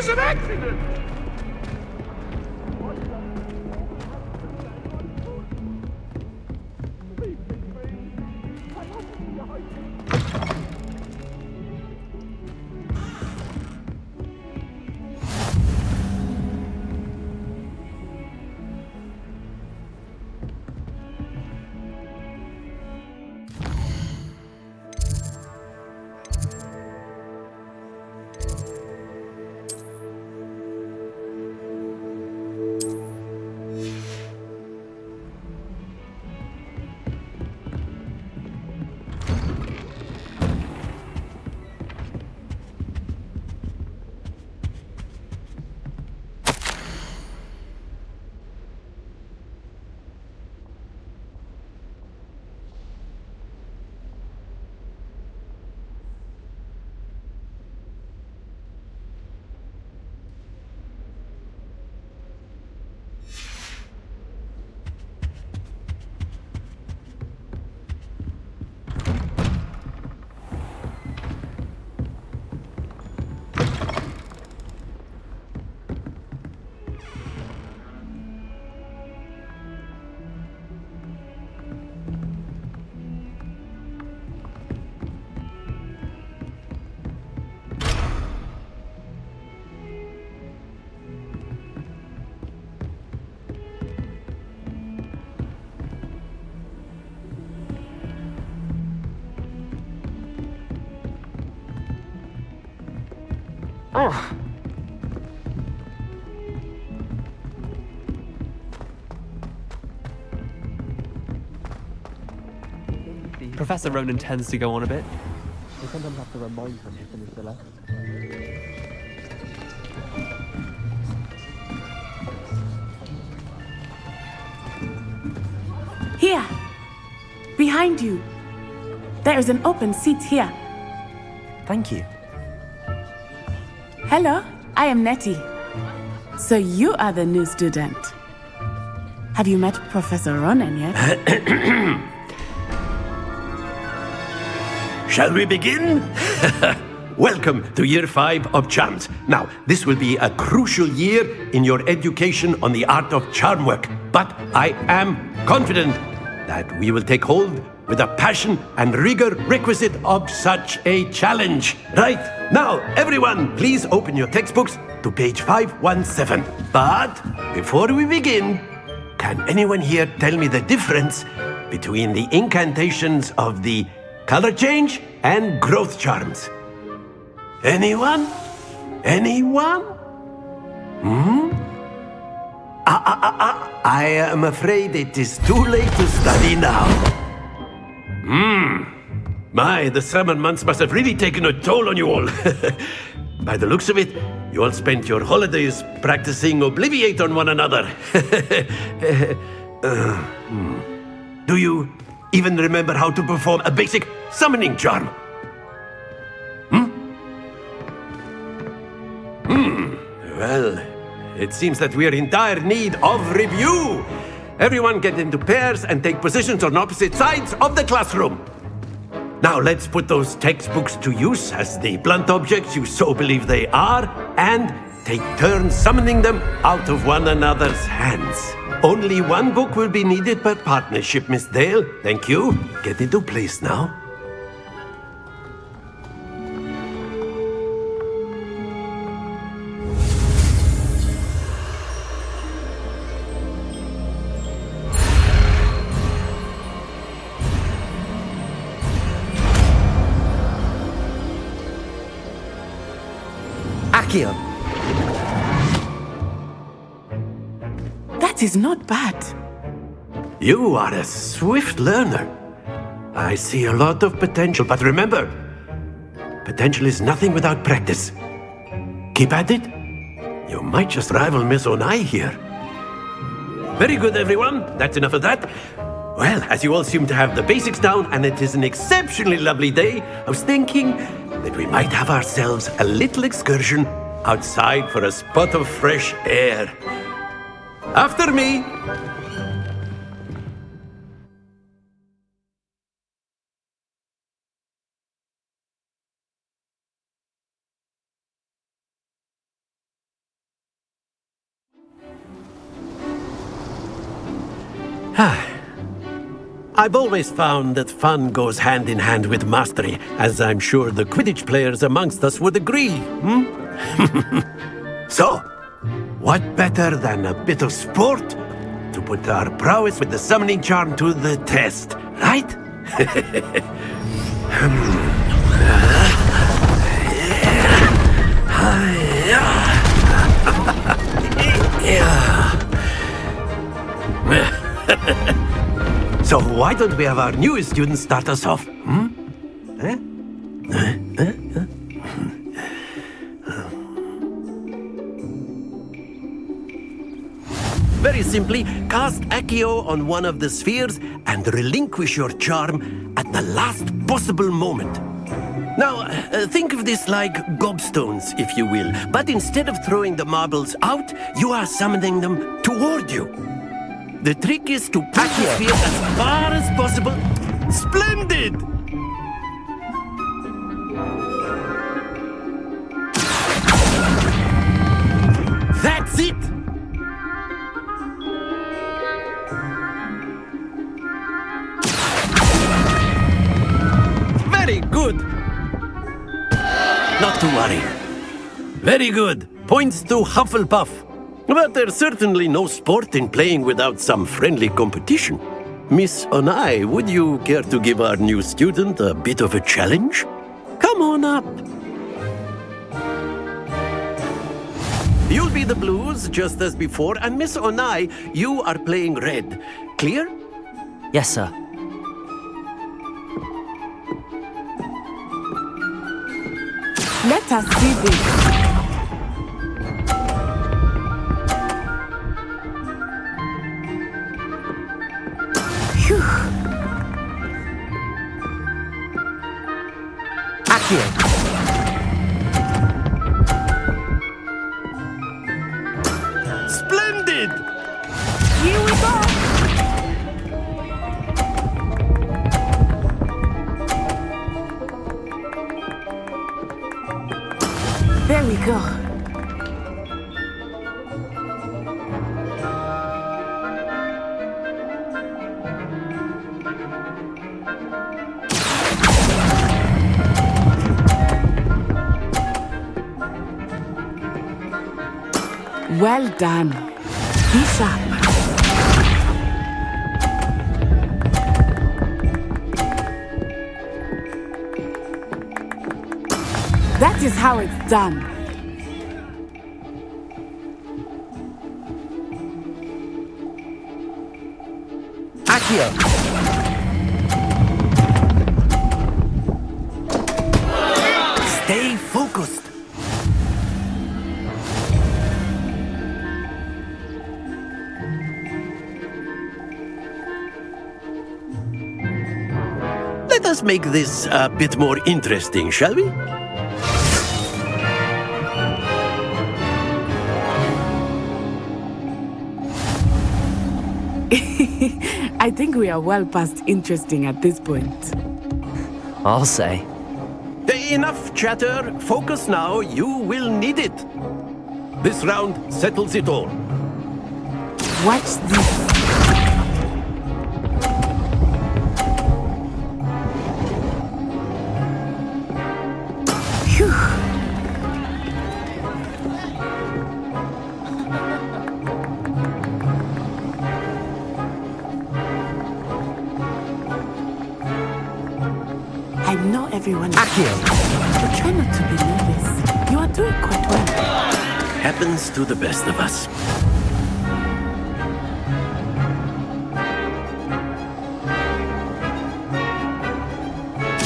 was an accident! Oh. Professor Ronan tends to go on a bit. I sometimes have to remind him to finish the lesson. Here! Behind you! There is an open seat here. Thank you. Hello, I am Nettie. So you are the new student. Have you met Professor Ronan yet? Shall we begin? Welcome to Year 5 of Charms. Now, this will be a crucial year in your education on the art of charm work. But I am confident that we will take hold with the passion and rigor requisite of such a challenge. Right, now, everyone, please open your textbooks to page 517. But before we begin, can anyone here tell me the difference between the incantations of the color change and growth charms? Anyone? Anyone? I am afraid it is too late to study now. My, the summer months must have really taken a toll on you all. By the looks of it, you all spent your holidays practicing Obliviate on one another. Do you even remember how to perform a basic summoning charm? Well, it seems that we are in dire need of review. Everyone get into pairs and take positions on opposite sides of the classroom. Now let's put those textbooks to use as the blunt objects you so believe they are, and take turns summoning them out of one another's hands. Only one book will be needed per partnership, Miss Dale. Thank you. Get into place now. Accio. That is not bad. You are a swift learner. I see a lot of potential, but remember, potential is nothing without practice. Keep at it. You might just rival Miss Onai here. Very good, everyone. That's enough of that. Well, as you all seem to have the basics down, and it is an exceptionally lovely day, I was thinking that we might have ourselves a little excursion outside for a spot of fresh air. After me! I've always found that fun goes hand in hand with mastery, as I'm sure the Quidditch players amongst us would agree, So, what better than a bit of sport to put our prowess with the summoning charm to the test, right? So why don't we have our newest student start us off? Very simply, cast Accio on one of the spheres and relinquish your charm at the last possible moment. Now, think of this like gobstones, if you will, but instead of throwing the marbles out, you are summoning them toward you. The trick is to pack the sphere as far as possible. Splendid! That's it! Very good! Not to worry. Very good. Points to Hufflepuff. But there's certainly no sport in playing without some friendly competition. Miss Onai, would you care to give our new student a bit of a challenge? Come on up. You'll be the blues, just as before, and Miss Onai, you are playing red. Clear? Yes, sir. Let us see this. Accio. Splendid! Here we go! There we go. Well done. Be sharp. That is how it's done. Accio. Stay focused. Let us make this a bit more interesting, shall we? I think we are well past interesting at this point. I'll say. Enough chatter. Focus now. You will need it. This round settles it all. Watch this. Phew. I know everyone. Accio. But try not to be nervous. You are doing quite well. Happens to the best of us.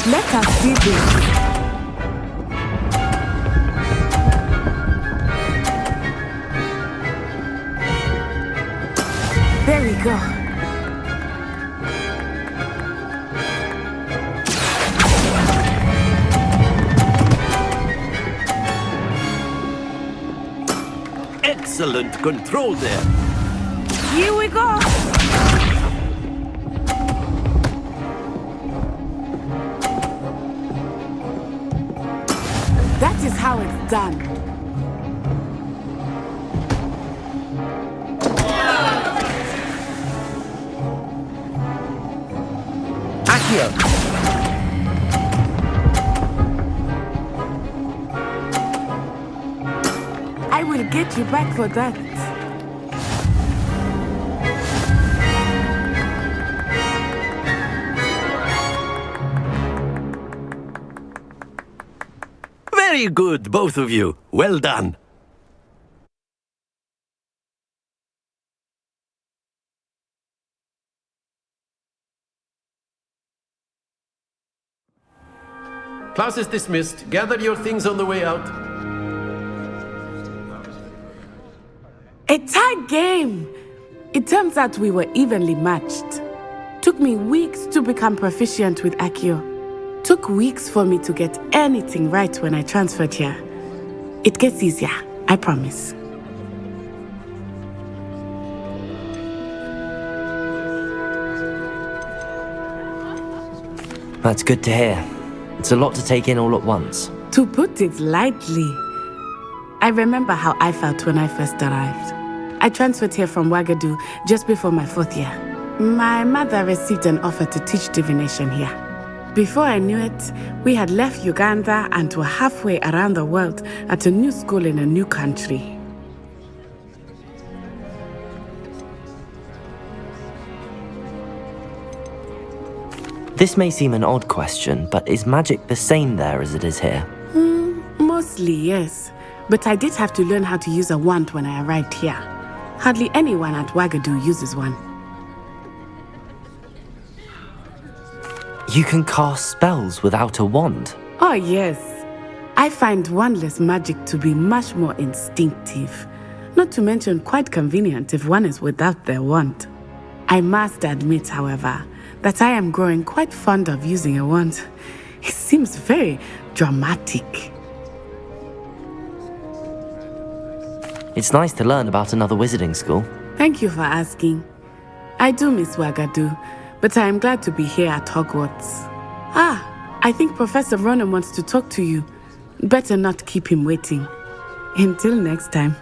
Let us see this. There we go. Excellent control there. Here we go. That is how it's done. Accio! I will get you back for that. Very good, both of you. Well done. Class is dismissed. Gather your things on the way out. A tie game! It turns out we were evenly matched. Took me weeks to become proficient with Accio. Took weeks for me to get anything right when I transferred here. It gets easier, I promise. That's good to hear. It's a lot to take in all at once. To put it lightly, I remember how I felt when I first arrived. I transferred here from Ouagadougou just before my 4th year. My mother received an offer to teach divination here. Before I knew it, we had left Uganda and were halfway around the world at a new school in a new country. This may seem an odd question, but is magic the same there as it is here? Mostly, yes. But I did have to learn how to use a wand when I arrived here. Hardly anyone at Ouagadougou uses one. You can cast spells without a wand? Oh, yes. I find wandless magic to be much more instinctive. Not to mention quite convenient if one is without their wand. I must admit, however, that I am growing quite fond of using a wand. It seems very dramatic. It's nice to learn about another wizarding school. Thank you for asking. I do miss Ouagadougou, but I am glad to be here at Hogwarts. I think Professor Ronan wants to talk to you. Better not keep him waiting. Until next time.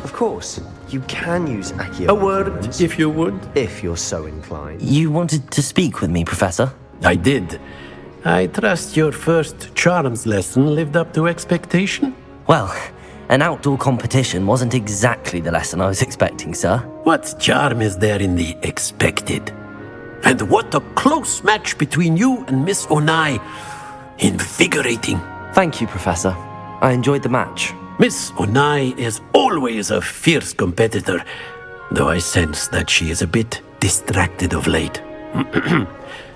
Of course, you can use Accio. A word, if you would. If you're so inclined. You wanted to speak with me, Professor? I did. I trust your first charms lesson lived up to expectation? Well, an outdoor competition wasn't exactly the lesson I was expecting, sir. What charm is there in the expected? And what a close match between you and Miss Onai. Invigorating. Thank you, Professor. I enjoyed the match. Miss Onai is always a fierce competitor, though I sense that she is a bit distracted of late.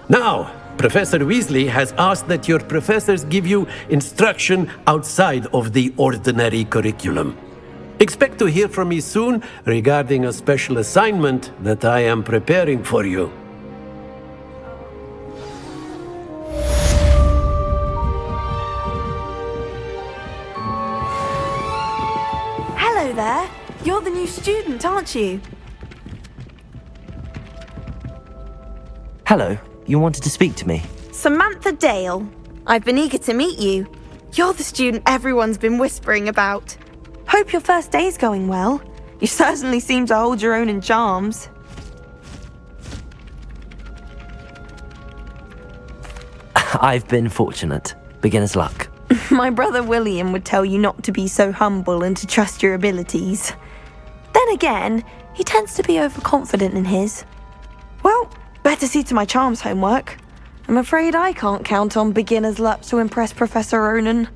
Now, Professor Weasley has asked that your professors give you instruction outside of the ordinary curriculum. Expect to hear from me soon regarding a special assignment that I am preparing for you. Hello there. You're the new student, aren't you? Hello, you wanted to speak to me? Samantha Dale. I've been eager to meet you. You're the student everyone's been whispering about. Hope your first day's going well. You certainly seem to hold your own in charms. I've been fortunate. Beginner's luck. My brother William would tell you not to be so humble and to trust your abilities. Then again, he tends to be overconfident in his. Well, better see to my charms homework. I'm afraid I can't count on beginner's luck to impress Professor Ronan.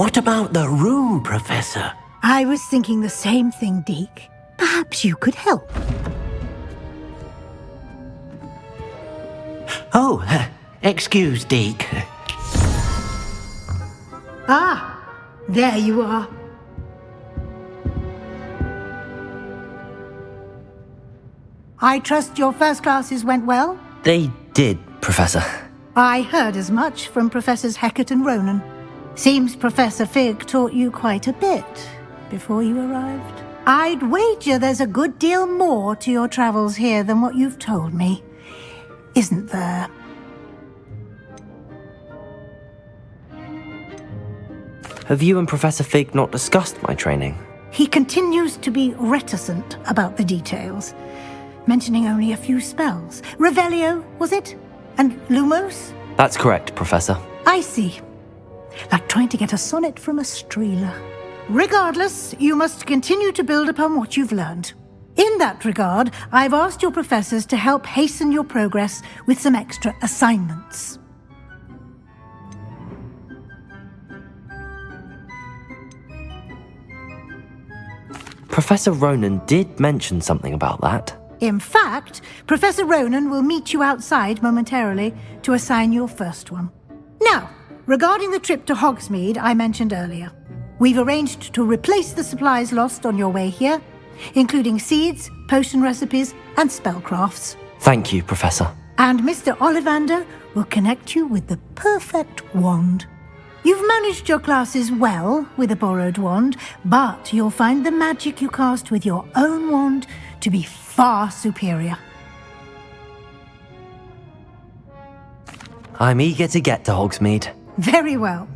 What about the room, Professor? I was thinking the same thing, Deke. Perhaps you could help. Oh, excuse, Deke. Ah, there you are. I trust your first classes went well? They did, Professor. I heard as much from Professors Hecat and Ronan. Seems Professor Fig taught you quite a bit before you arrived. I'd wager there's a good deal more to your travels here than what you've told me. Isn't there? Have you and Professor Fig not discussed my training? He continues to be reticent about the details, mentioning only a few spells. Revelio, was it? And Lumos? That's correct, Professor. I see. Like trying to get a sonnet from a streeler. Regardless, you must continue to build upon what you've learned. In that regard, I've asked your professors to help hasten your progress with some extra assignments. Professor Ronan did mention something about that. In fact, Professor Ronan will meet you outside momentarily to assign your first one. Now, regarding the trip to Hogsmeade I mentioned earlier, we've arranged to replace the supplies lost on your way here, including seeds, potion recipes, and spellcrafts. Thank you, Professor. And Mr. Ollivander will connect you with the perfect wand. You've managed your classes well with a borrowed wand, but you'll find the magic you cast with your own wand to be far superior. I'm eager to get to Hogsmeade. Very well.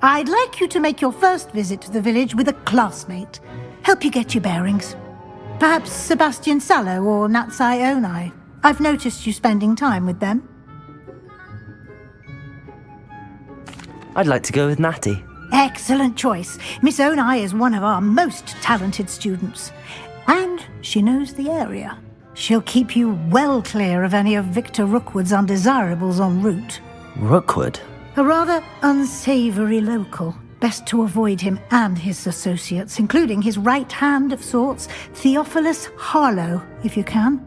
I'd like you to make your first visit to the village with a classmate. Help you get your bearings. Perhaps Sebastian Sallow or Natsai Onai. I've noticed you spending time with them. I'd like to go with Natty. Excellent choice. Miss Onai is one of our most talented students. And she knows the area. She'll keep you well clear of any of Victor Rookwood's undesirables en route. Rookwood? A rather unsavory local. Best to avoid him and his associates, including his right hand of sorts, Theophilus Harlow, if you can.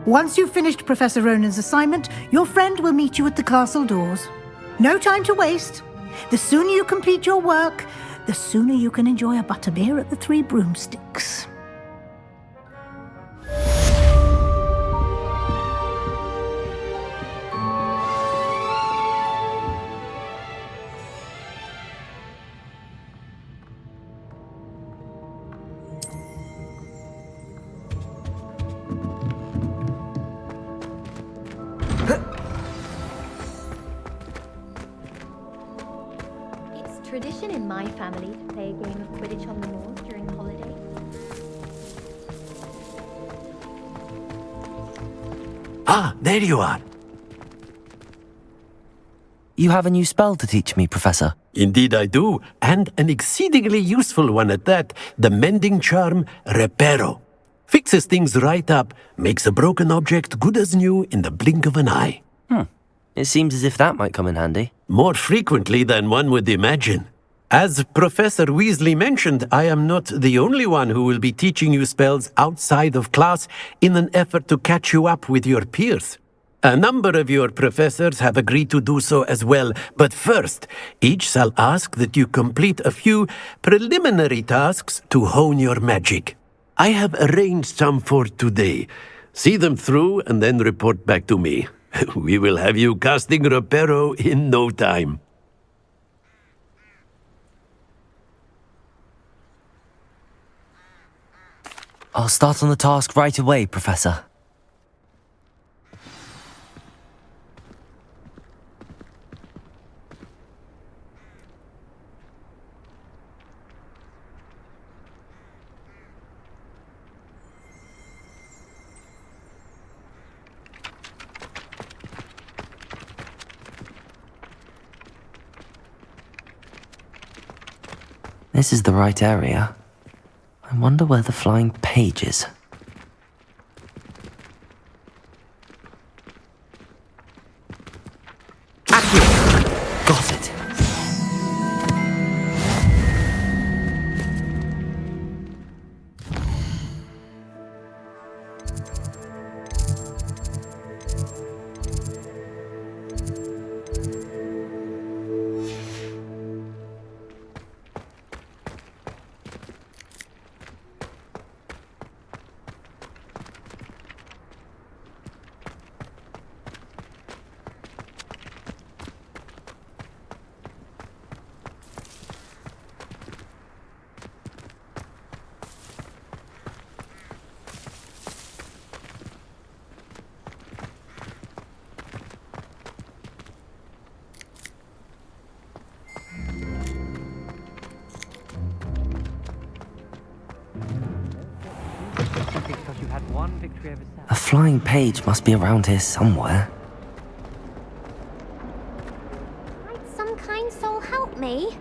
Once you've finished Professor Ronan's assignment, your friend will meet you at the castle doors. No time to waste. The sooner you complete your work, the sooner you can enjoy a butterbeer at the Three Broomsticks. Tradition in my family to play a game of Quidditch on the moors during the holidays. Ah, there you are. You have a new spell to teach me, Professor. Indeed I do, and an exceedingly useful one at that, the mending charm Reparo. Fixes things right up, makes a broken object good as new in the blink of an eye. It seems as if that might come in handy. More frequently than one would imagine. As Professor Weasley mentioned, I am not the only one who will be teaching you spells outside of class in an effort to catch you up with your peers. A number of your professors have agreed to do so as well, but first, each shall ask that you complete a few preliminary tasks to hone your magic. I have arranged some for today. See them through and then report back to me. We will have you casting Reparo in no time. I'll start on the task right away, Professor. This is the right area. I wonder where the flying page is. Got it. think because you had one victory over Sam. A flying page must be around here somewhere. Might some kind soul help me?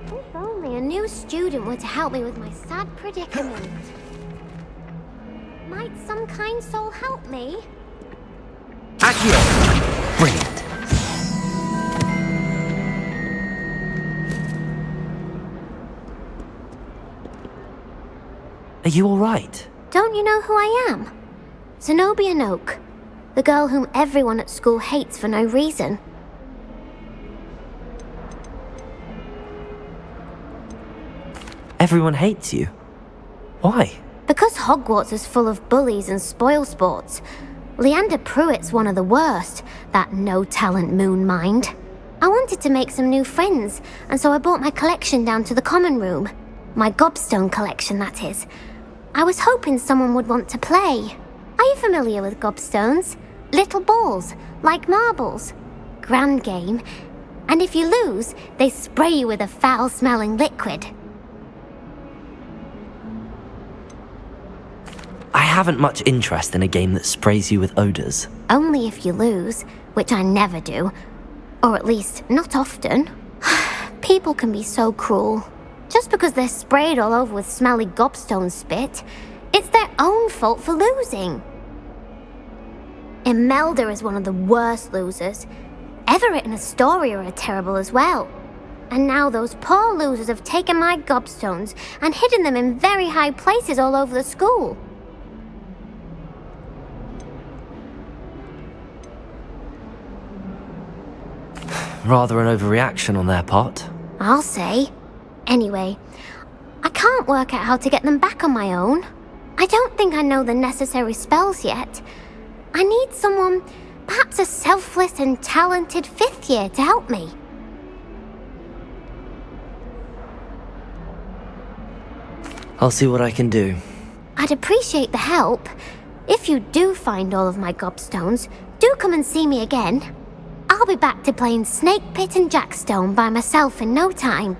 If only a new student were to help me with my sad predicament. Might some kind soul help me? Accio! Brilliant. Are you alright? Don't you know who I am? Zenobia Noak, the girl whom everyone at school hates for no reason. Everyone hates you. Why? Because Hogwarts is full of bullies and spoilsports. Leander Pruitt's one of the worst, that no-talent moon mind. I wanted to make some new friends, and so I brought my collection down to the common room. My gobstone collection, that is. I was hoping someone would want to play. Are you familiar with gobstones? Little balls, like marbles. Grand game. And if you lose, they spray you with a foul-smelling liquid. I haven't much interest in a game that sprays you with odors. Only if you lose, which I never do. Or at least, not often. People can be so cruel. Just because they're sprayed all over with smelly gobstone spit, it's their own fault for losing. Imelda is one of the worst losers. Everett and Astoria are terrible as well. And now those poor losers have taken my gobstones and hidden them in very high places all over the school. Rather an overreaction on their part. I'll say. Anyway, I can't work out how to get them back on my own. I don't think I know the necessary spells yet. I need someone, perhaps a selfless and talented 5th year to help me. I'll see what I can do. I'd appreciate the help. If you do find all of my gobstones, do come and see me again. I'll be back to playing Snake Pit and Jackstone by myself in no time.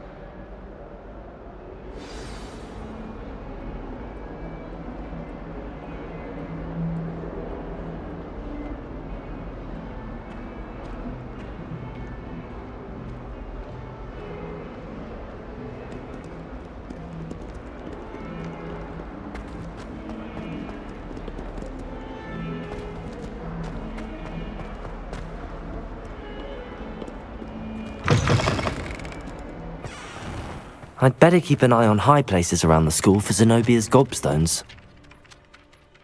I'd better keep an eye on high places around the school for Zenobia's gobstones.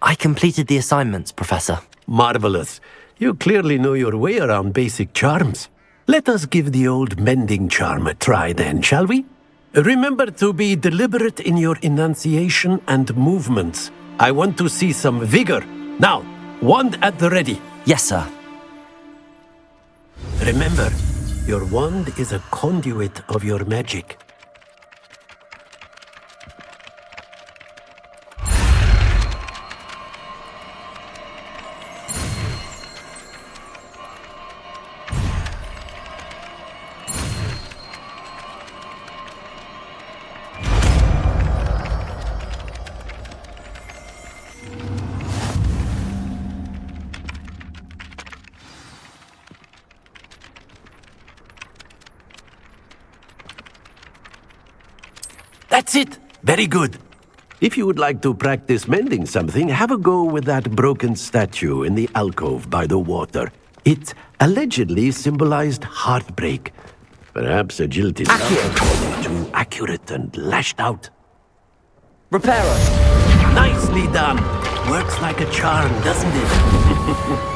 I completed the assignments, Professor. Marvelous. You clearly know your way around basic charms. Let us give the old mending charm a try then, shall we? Remember to be deliberate in your enunciation and movements. I want to see some vigor. Now, wand at the ready. Yes, sir. Remember, your wand is a conduit of your magic. That's it! Very good. If you would like to practice mending something, have a go with that broken statue in the alcove by the water. It allegedly symbolized heartbreak. Perhaps a jilted love too accurate and lashed out. Reparo! Nicely done! Works like a charm, doesn't it?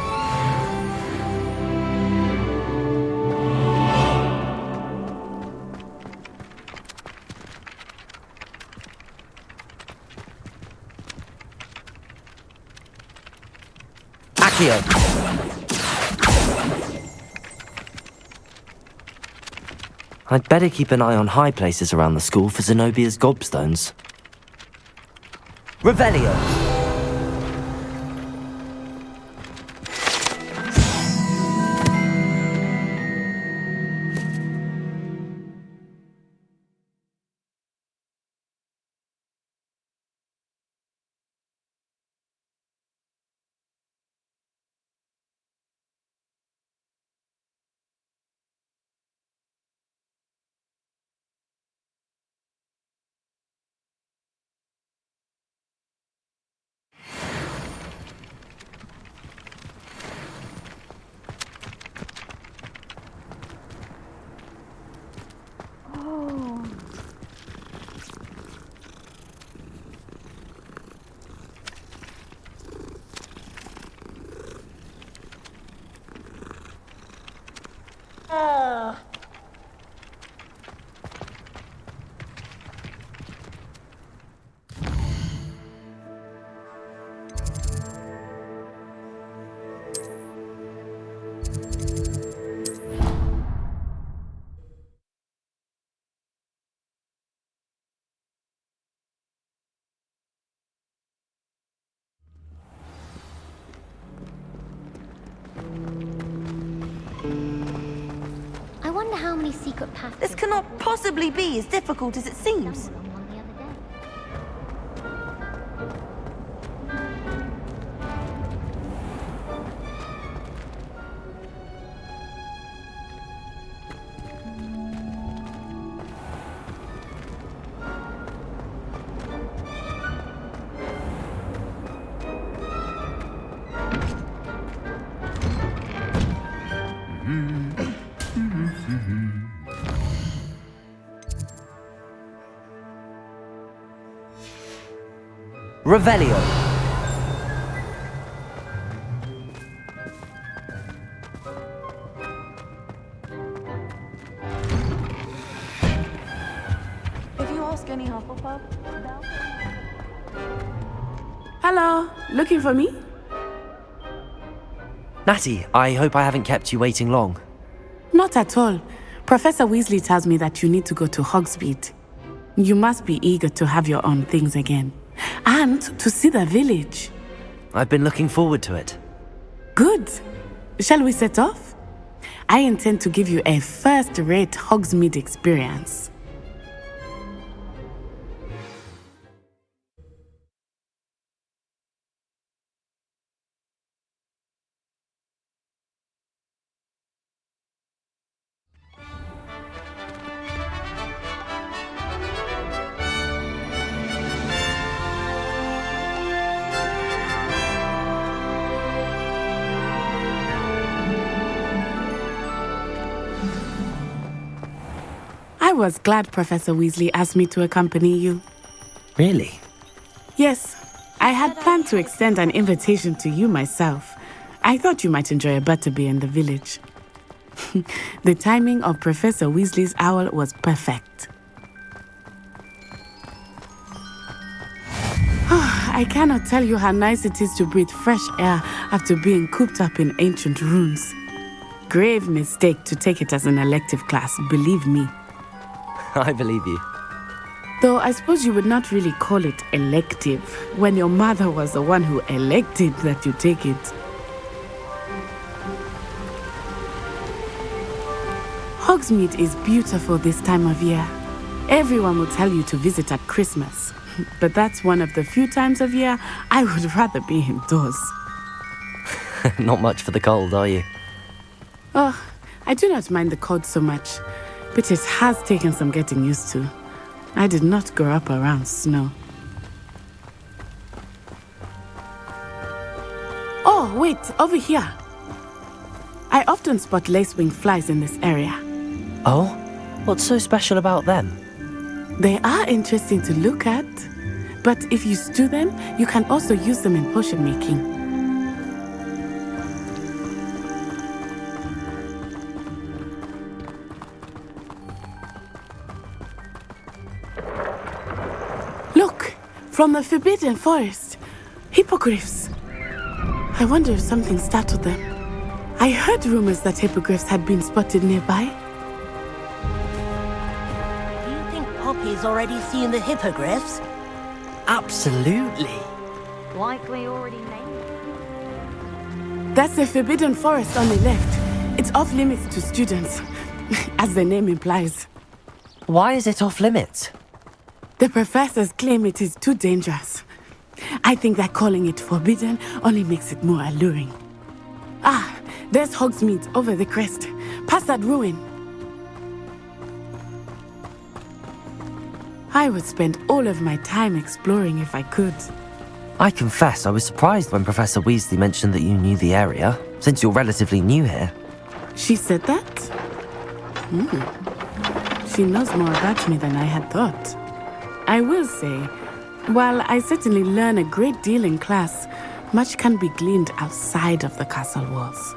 Accio! I'd better keep an eye on high places around the school for Zenobia's gobstones. Revelio! I wonder how many secret passages... This cannot possibly be as difficult as it seems. Revelio! If you ask any Hufflepuff, they'll... Hello, looking for me? Natty, I hope I haven't kept you waiting long. Not at all. Professor Weasley tells me that you need to go to Hogsmeade. You must be eager to have your own things again. And to see the village. I've been looking forward to it. Good. Shall we set off? I intend to give you a first-rate Hogsmeade experience. I was glad Professor Weasley asked me to accompany you. Really? Yes, I had planned to extend an invitation to you myself. I thought you might enjoy a butterbeer in the village. The timing of Professor Weasley's owl was perfect. I cannot tell you how nice it is to breathe fresh air after being cooped up in ancient ruins. Grave mistake to take it as an elective class, believe me. I believe you. Though I suppose you would not really call it elective when your mother was the one who elected that you take it. Hogsmeade is beautiful this time of year. Everyone will tell you to visit at Christmas, but that's one of the few times of year I would rather be indoors. Not much for the cold, are you? Oh, I do not mind the cold so much, but it has taken some getting used to. I did not grow up around snow. Oh, wait, over here. I often spot lacewing flies in this area. Oh? What's so special about them? They are interesting to look at, but if you stew them, you can also use them in potion making. Look, from the Forbidden Forest, hippogriffs. I wonder if something startled them. I heard rumors that hippogriffs had been spotted nearby. Do you think Poppy's already seen the hippogriffs? Absolutely. Likely already named. That's the Forbidden Forest on the left. It's off limits to students, as the name implies. Why is it off limits? The professors claim it is too dangerous. I think that calling it forbidden only makes it more alluring. Ah, there's Hogsmeade over the crest, past that ruin. I would spend all of my time exploring if I could. I confess I was surprised when Professor Weasley mentioned that you knew the area, since you're relatively new here. She said that? She knows more about me than I had thought. I will say, while I certainly learn a great deal in class, much can be gleaned outside of the castle walls.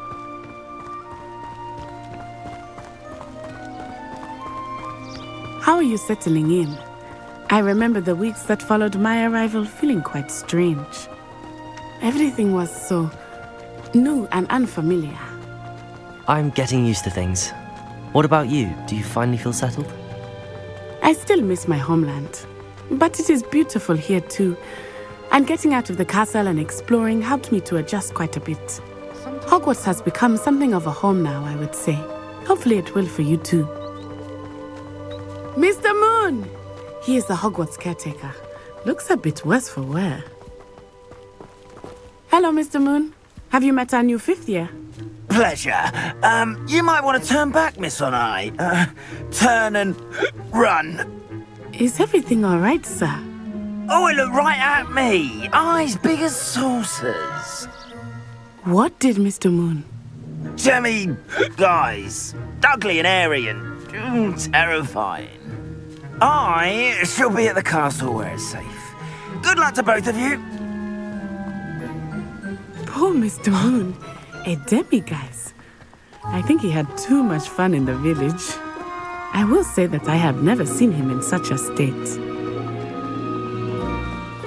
How are you settling in? I remember the weeks that followed my arrival feeling quite strange. Everything was so new and unfamiliar. I'm getting used to things. What about you? Do you finally feel settled? I still miss my homeland, but it is beautiful here too. And getting out of the castle and exploring helped me to adjust quite a bit. Hogwarts has become something of a home now, I would say. Hopefully it will for you too. Mr. Moon! He is the Hogwarts caretaker. Looks a bit worse for wear. Hello, Mr. Moon. Have you met our new fifth year? Pleasure. You might want to turn back, Miss Onai. Turn and run. Is everything all right, sir? Oh, it looked right at me. Eyes big as saucers. What did Mr. Moon? Jemmy, guys. Ugly and airy and terrifying. I shall be at the castle where it's safe. Good luck to both of you. Poor Mr. Moon. A demiguise. I think he had too much fun in the village. I will say that I have never seen him in such a state.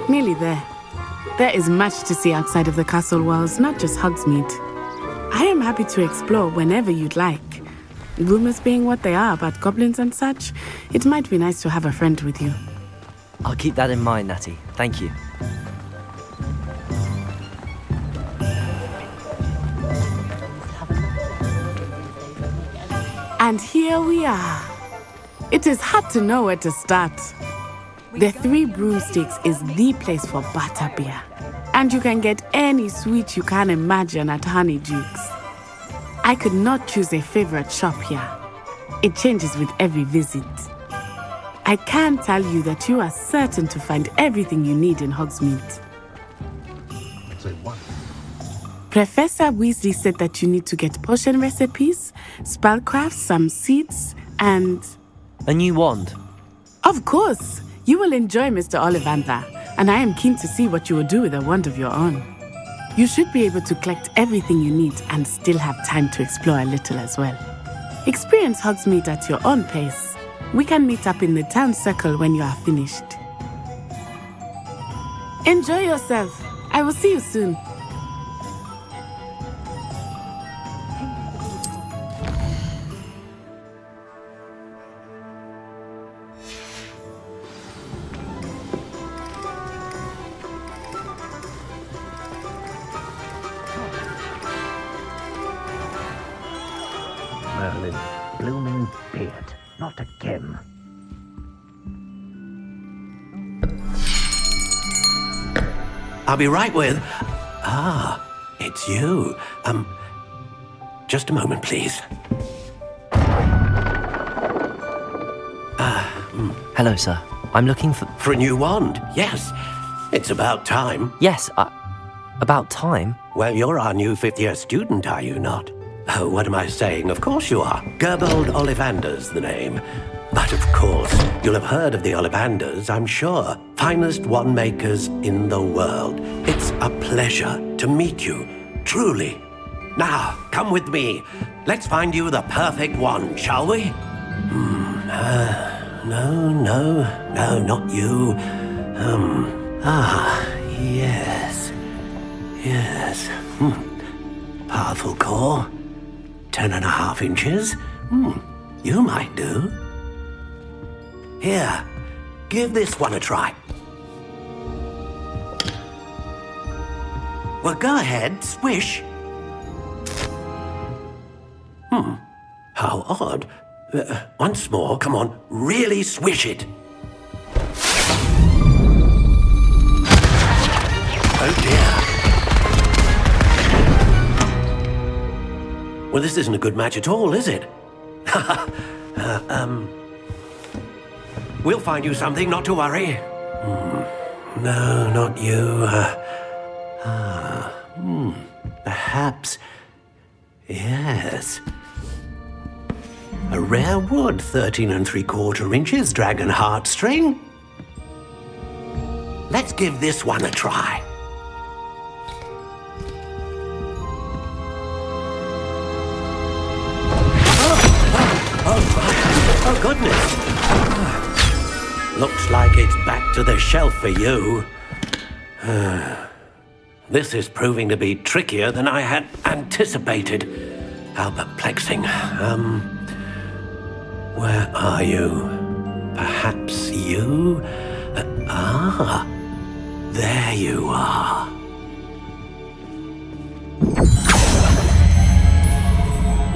Nearly there. There is much to see outside of the castle walls, not just Hogsmeade. I am happy to explore whenever you'd like. Rumors being what they are about goblins and such, it might be nice to have a friend with you. I'll keep that in mind, Natty. Thank you. And here we are. It is hard to know where to start. The Three Broomsticks is the place for butterbeer. And you can get any sweet you can imagine at Honeyduke's. I could not choose a favorite shop here. It changes with every visit. I can tell you that you are certain to find everything you need in Hogsmeade. Professor Weasley said that you need to get potion recipes, spellcrafts, some seeds, and... a new wand. Of course! You will enjoy Mr. Ollivander, and I am keen to see what you will do with a wand of your own. You should be able to collect everything you need and still have time to explore a little as well. Experience Hogsmeade at your own pace. We can meet up in the town circle when you are finished. Enjoy yourself. I will see you soon. Merlin, blooming beard, not again. I'll be right with... Ah, it's you. Just a moment, please. Hello, sir. I'm looking for... For a new wand, yes. It's about time. Yes, about time? Well, you're our new fifth-year student, are you not? Oh, what am I saying? Of course you are. Gerbold Ollivander's the name. But of course, you'll have heard of the Ollivanders, I'm sure. Finest wand makers in the world. It's a pleasure to meet you, truly. Now, come with me. Let's find you the perfect wand, shall we? No, not you. Yes. Yes. Powerful core. 10.5 inches. You might do. Here, give this one a try. Well, go ahead, swish. How odd. Once more, come on, really swish it. Oh dear. Well, this isn't a good match at all, is it? We'll find you something, not to worry. No, not you. Perhaps. Yes. A rare wood, 13 3/4 inches, dragon heartstring. Let's give this one a try. Oh, goodness. Looks like it's back to the shelf for you. This is proving to be trickier than I had anticipated. How perplexing. Where are you? Perhaps you? There you are.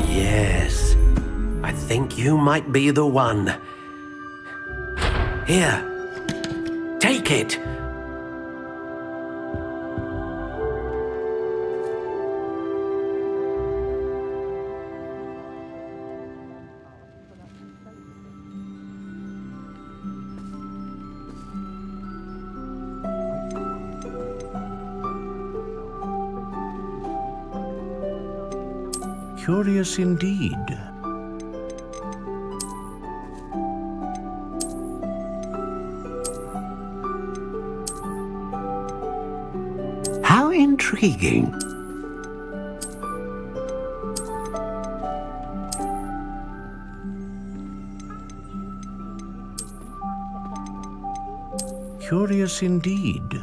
Yes, I think you might be the one. Here, take it. Curious indeed. How intriguing. Curious indeed.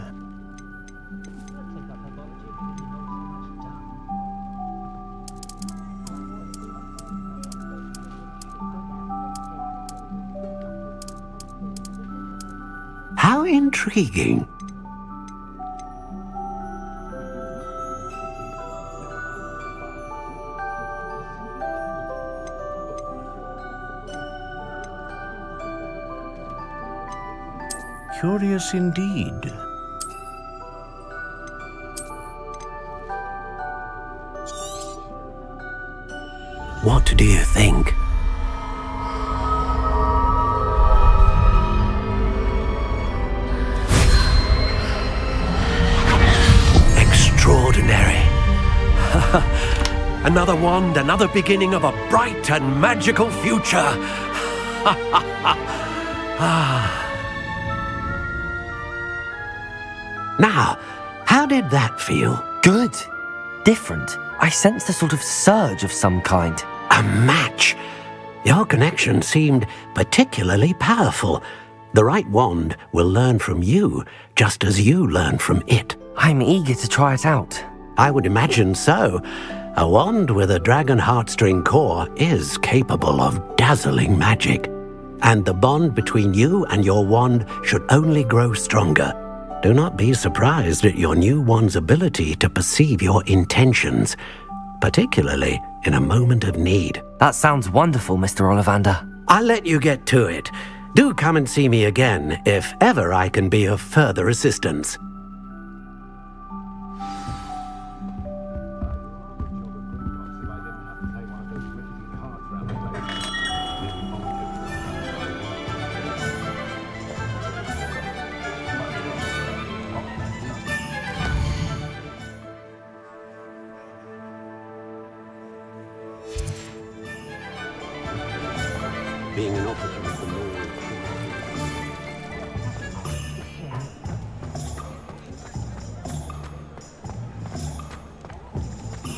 How intriguing. Curious indeed. What do you think? Extraordinary. Another wand, another beginning of a bright and magical future. Now, how did that feel? Good. Different. I sensed a sort of surge of some kind. A match. Your connection seemed particularly powerful. The right wand will learn from you, just as you learn from it. I'm eager to try it out. I would imagine so. A wand with a dragon heartstring core is capable of dazzling magic. And the bond between you and your wand should only grow stronger. Do not be surprised at your new wand's ability to perceive your intentions, particularly in a moment of need. That sounds wonderful, Mr. Ollivander. I'll let you get to it. Do come and see me again if ever I can be of further assistance. Being an officer of the law.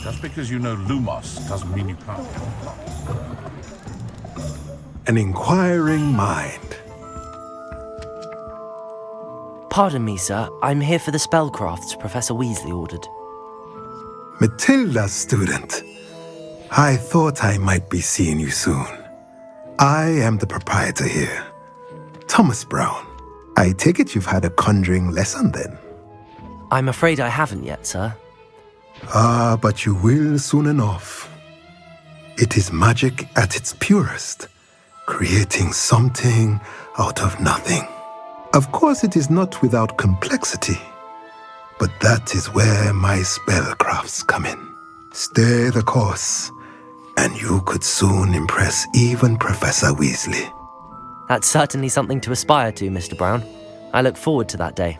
Just because you know Lumos doesn't mean you can't. An inquiring mind. Pardon me, sir. I'm here for the spellcrafts Professor Weasley ordered. Matilda's student. I thought I might be seeing you soon. I am the proprietor here, Thomas Brown. I take it you've had a conjuring lesson then? I'm afraid I haven't yet, sir. Ah, but you will soon enough. It is magic at its purest, creating something out of nothing. Of course, it is not without complexity, but that is where my spellcrafts come in. Stay the course, and you could soon impress even Professor Weasley. That's certainly something to aspire to, Mr. Brown. I look forward to that day.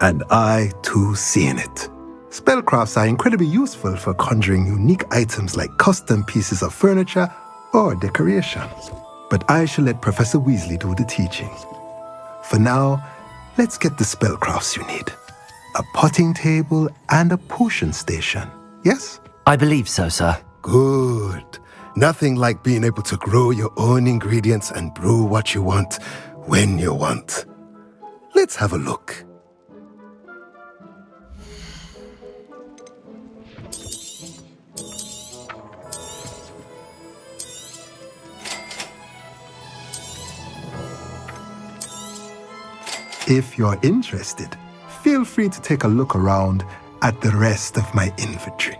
And I, too, seeing it. Spellcrafts are incredibly useful for conjuring unique items like custom pieces of furniture or decoration. But I shall let Professor Weasley do the teaching. For now, let's get the spellcrafts you need. A potting table and a potion station, yes? I believe so, sir. Good. Nothing like being able to grow your own ingredients and brew what you want, when you want. Let's have a look. If you're interested, feel free to take a look around at the rest of my inventory.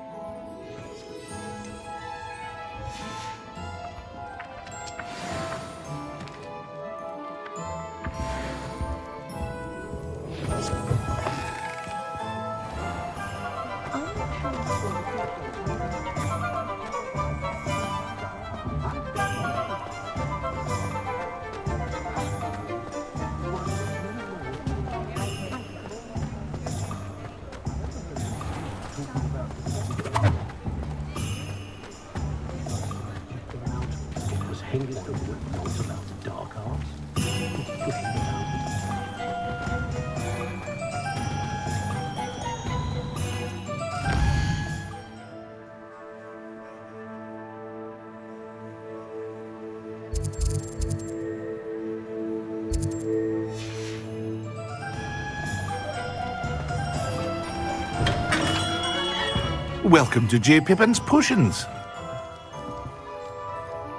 Welcome to J. Pippin's Potions.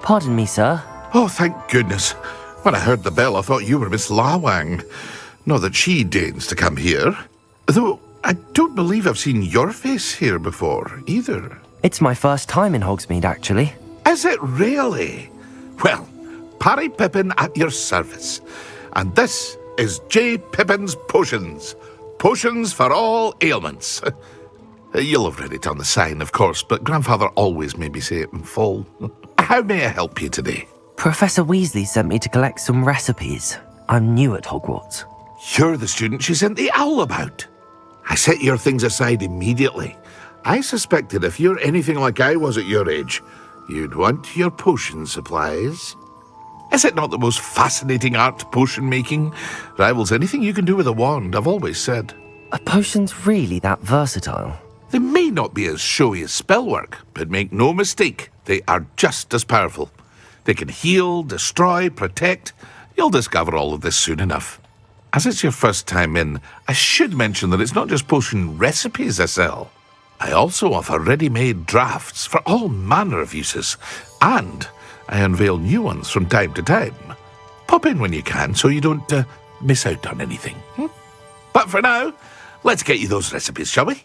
Pardon me, sir. Oh, thank goodness. When I heard the bell, I thought you were Miss Lawang. Not that she deigns to come here. Though, I don't believe I've seen your face here before, either. It's my first time in Hogsmeade, actually. Is it really? Well, Parry Pippin at your service. And this is J. Pippin's Potions. Potions for all ailments. You'll have read it on the sign, of course, but Grandfather always made me say it in full. How may I help you today? Professor Weasley sent me to collect some recipes. I'm new at Hogwarts. You're the student she sent the owl about. I set your things aside immediately. I suspected if you're anything like I was at your age, you'd want your potion supplies. Is it not the most fascinating art, potion making? Rivals anything you can do with a wand, I've always said. Are potions really that versatile? They may not be as showy as spellwork, but make no mistake, they are just as powerful. They can heal, destroy, protect. You'll discover all of this soon enough. As it's your first time in, I should mention that it's not just potion recipes I sell. I also offer ready-made drafts for all manner of uses, and I unveil new ones from time to time. Pop in when you can so you don't miss out on anything. But for now, let's get you those recipes, shall we?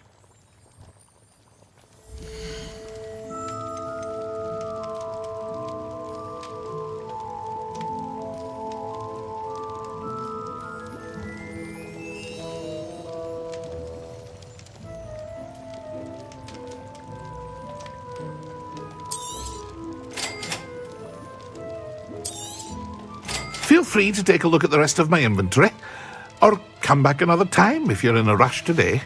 Feel free to take a look at the rest of my inventory, or come back another time if you're in a rush today.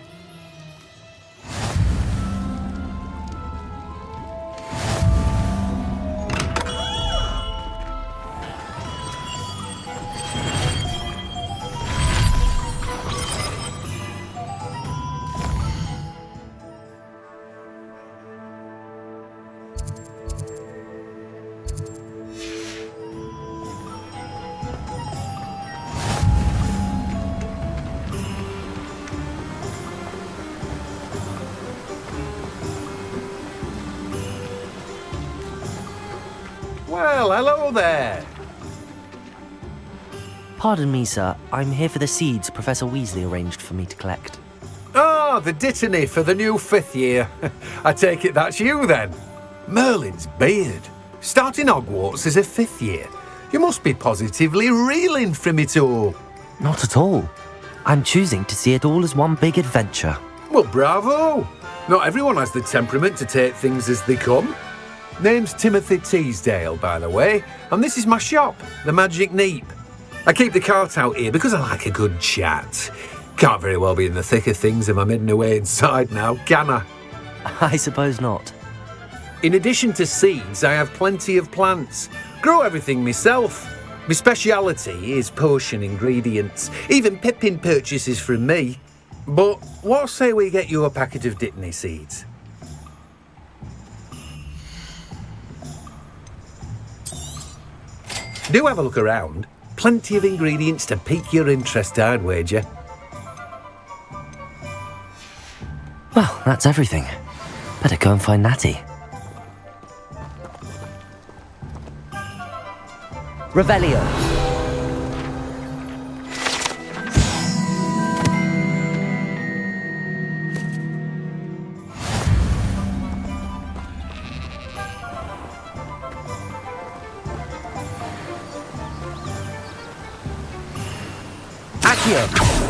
Well, hello there. Pardon me, sir. I'm here for the seeds Professor Weasley arranged for me to collect. Oh, the dittany for the new 5th year. I take it that's you then. Merlin's beard. Starting Hogwarts as a 5th year. You must be positively reeling from it all. Not at all. I'm choosing to see it all as one big adventure. Well, bravo. Not everyone has the temperament to take things as they come. Name's Timothy Teasdale, by the way, and this is my shop, the Magic Neep. I keep the cart out here because I like a good chat. Can't very well be in the thick of things if I'm hidden away inside now, can I? I suppose not. In addition to seeds, I have plenty of plants. Grow everything myself. My speciality is potion ingredients. Even Pippin purchases from me. But what say we get you a packet of dittany seeds? Do have a look around. Plenty of ingredients to pique your interest, I'd wager. Well, that's everything. Better go and find Natty. Revelio. Accio.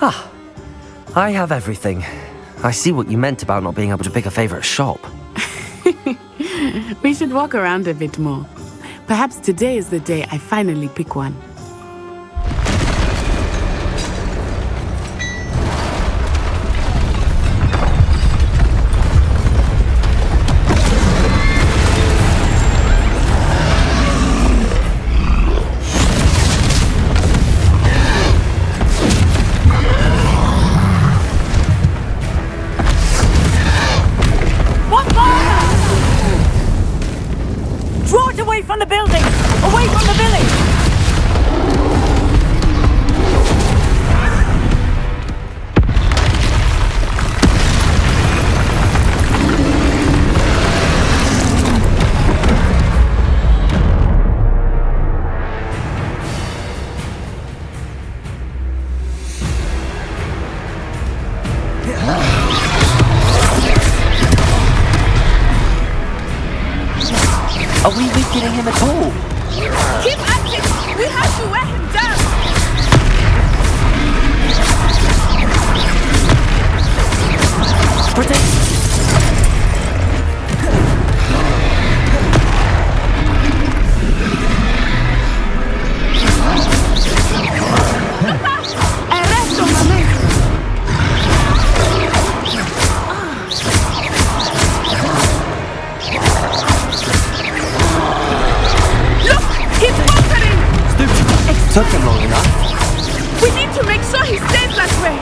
Ah, I have everything. I see what you meant about not being able to pick a favourite shop. We should walk around a bit more. Perhaps today is the day I finally pick one. From the building! Away from the village! Are we weakening him at all? Keep acting! We have to wear him down! Protect! Took him long enough. We need to make sure he stays that way!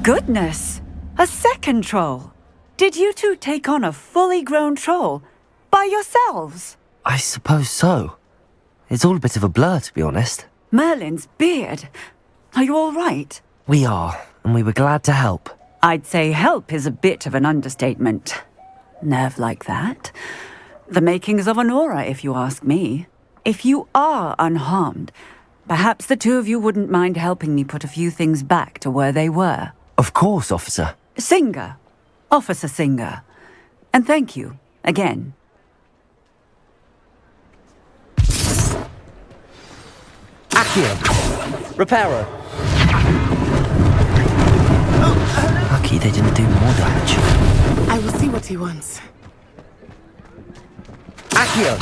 Goodness! A second troll! Did you two take on a fully grown troll? By yourselves? I suppose so. It's all a bit of a blur, to be honest. Merlin's beard. Are you all right? We are, and we were glad to help. I'd say help is a bit of an understatement. Nerve like that. The makings of an aura, if you ask me. If you are unharmed, perhaps the two of you wouldn't mind helping me put a few things back to where they were. Of course, officer. Singer. Officer Singer. And thank you, again. Accio! Reparo! Lucky they didn't do more damage. I will see what he wants. Accio!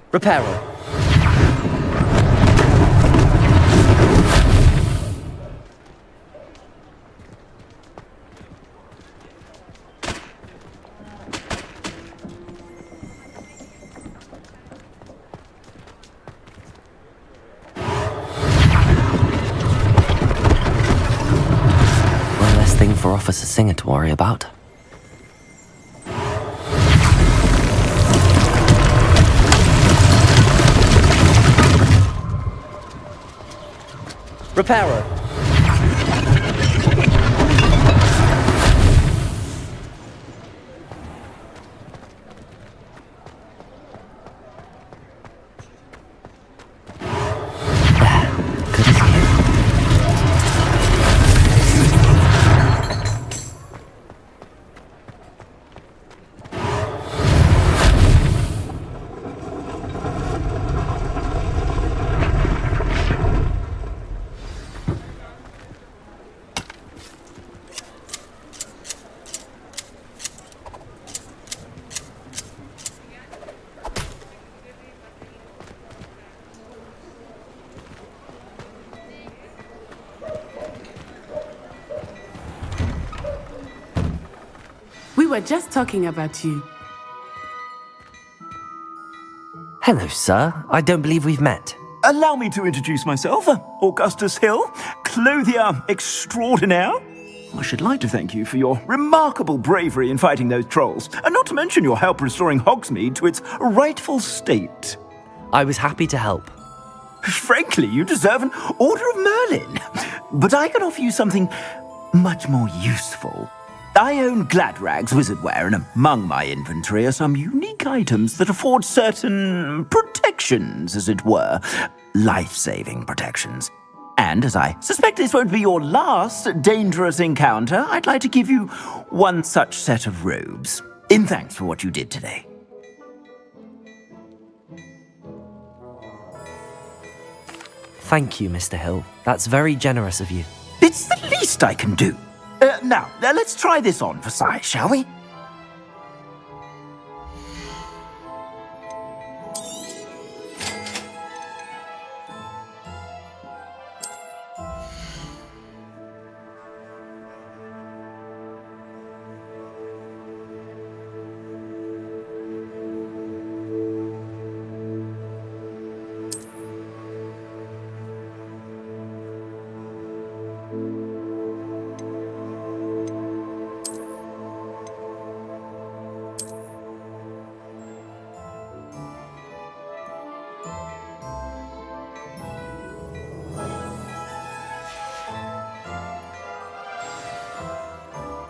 Reparo. One less thing for Officer Singer to worry about. Reparo. Good as new. We were just talking about you. Hello, sir. I don't believe we've met. Allow me to introduce myself, Augustus Hill, clothier extraordinaire. I should like to thank you for your remarkable bravery in fighting those trolls, and not to mention your help restoring Hogsmeade to its rightful state. I was happy to help. Frankly, you deserve an Order of Merlin. But I can offer you something much more useful. I own Gladrag's wizardware, and among my inventory are some unique items that afford certain protections, as it were. Life-saving protections. And as I suspect this won't be your last dangerous encounter, I'd like to give you one such set of robes, in thanks for what you did today. Thank you, Mr. Hill. That's very generous of you. It's the least I can do. Now, let's try this on for size, shall we?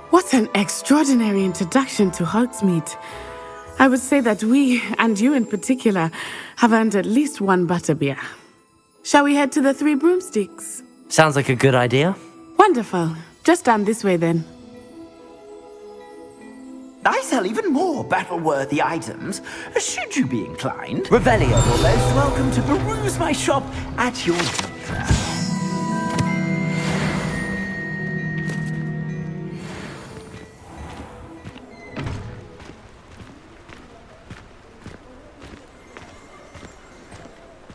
What an extraordinary introduction to Hogsmeade. I would say that we, and you in particular, have earned at least one butterbeer. Shall we head to the Three Broomsticks? Sounds like a good idea. Wonderful. Just down this way then. I sell even more battle-worthy items, should you be inclined. Revelio. You're most welcome to peruse my shop at your leisure.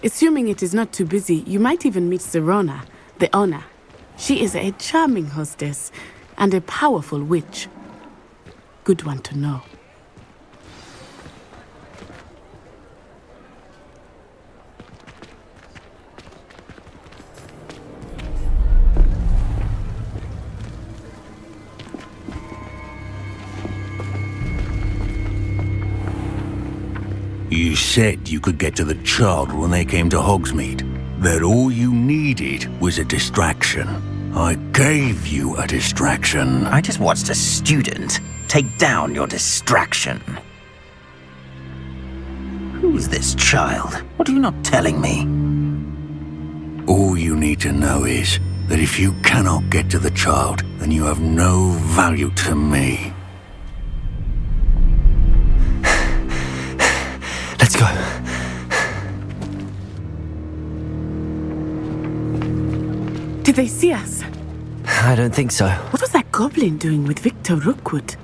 Assuming it is not too busy, you might even meet Sirona, the owner. She is a charming hostess and a powerful witch. Good one to know. You said you could get to the child when they came to Hogsmeade. That all you needed was a distraction. I gave you a distraction. I just watched a student take down your distraction. Who's this child? What are you not telling me? All you need to know is that if you cannot get to the child, then you have no value to me. Let's go. Did they see us? I don't think so. What was that goblin doing with Victor Rookwood?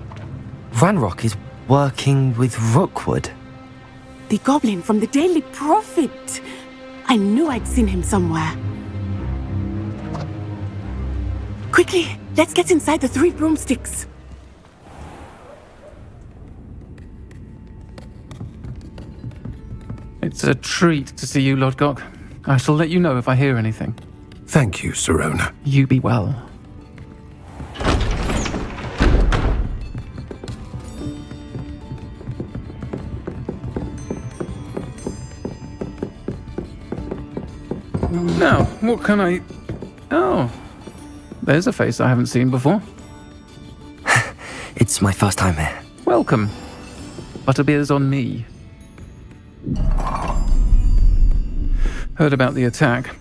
Ranrock is working with Rookwood. The goblin from the Daily Prophet. I knew I'd seen him somewhere. Quickly, let's get inside the Three Broomsticks. It's a treat to see you, Lodgok. I shall let you know if I hear anything. Thank you, Sirona. You be well. Now, what can I... Oh, there's a face I haven't seen before. It's my first time here. Welcome. Butterbeer's on me. Heard about the attack.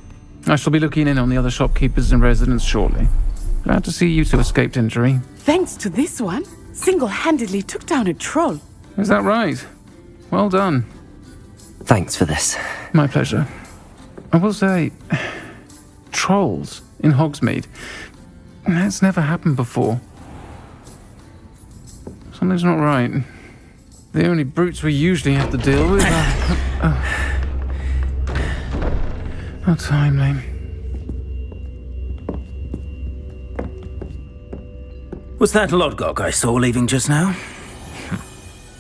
I shall be looking in on the other shopkeepers and residents shortly. Glad to see you two escaped injury. Thanks to this one, single-handedly took down a troll. Is that right? Well done. Thanks for this. My pleasure. I will say, trolls in Hogsmeade. That's never happened before. Something's not right. The only brutes we usually have to deal with are... How timely. Was that Lodgok I saw leaving just now?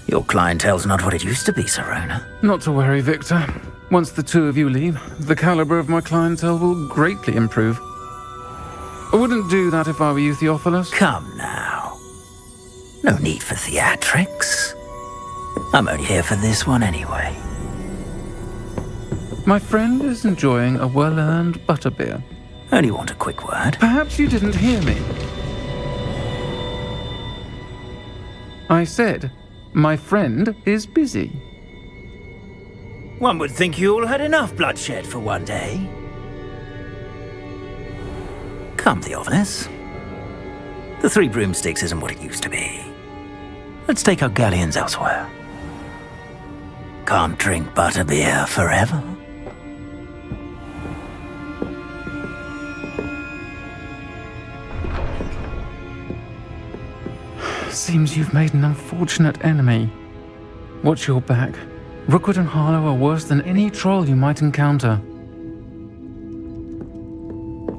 Your clientele's not what it used to be, Sirona. Not to worry, Victor. Once the two of you leave, the caliber of my clientele will greatly improve. I wouldn't do that if I were you, Theophilus. Come now. No need for theatrics. I'm only here for this one anyway. My friend is enjoying a well-earned butterbeer. Only want a quick word. Perhaps you didn't hear me. I said, my friend is busy. One would think you all had enough bloodshed for one day. Come, Theophilus. The Three Broomsticks isn't what it used to be. Let's take our galleons elsewhere. Can't drink butterbeer forever. Seems you've made an unfortunate enemy. Watch your back. Rookwood and Harlow are worse than any troll you might encounter.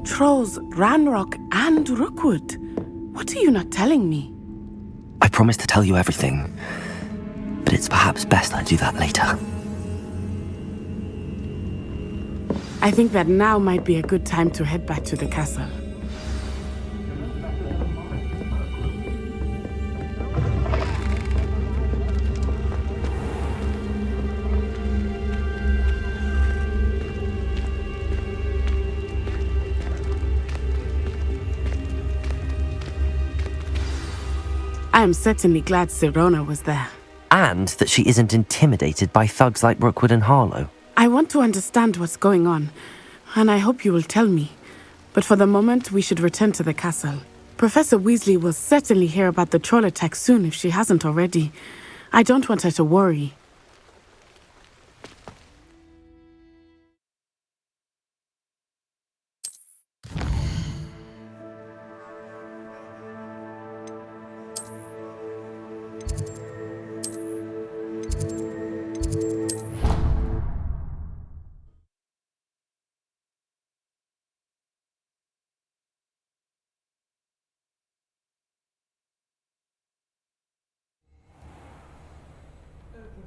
Trolls, Ranrock, and Rookwood. What are you not telling me? I promised to tell you everything, but it's perhaps best I do that later. I think that now might be a good time to head back to the castle. I am certainly glad Sirona was there. And that she isn't intimidated by thugs like Rookwood and Harlow. I want to understand what's going on, and I hope you will tell me. But for the moment, we should return to the castle. Professor Weasley will certainly hear about the troll attack soon if she hasn't already. I don't want her to worry.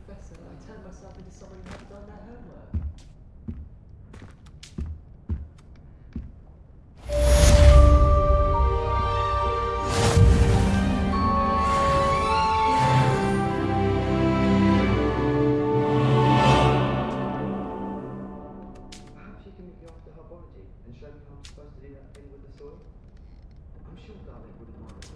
Professor, I turned myself into someone who hadn't done their homework. Perhaps you can meet me off to herbology and show me how I'm supposed to do that thing with the soil? I'm sure Garlic wouldn't mind it.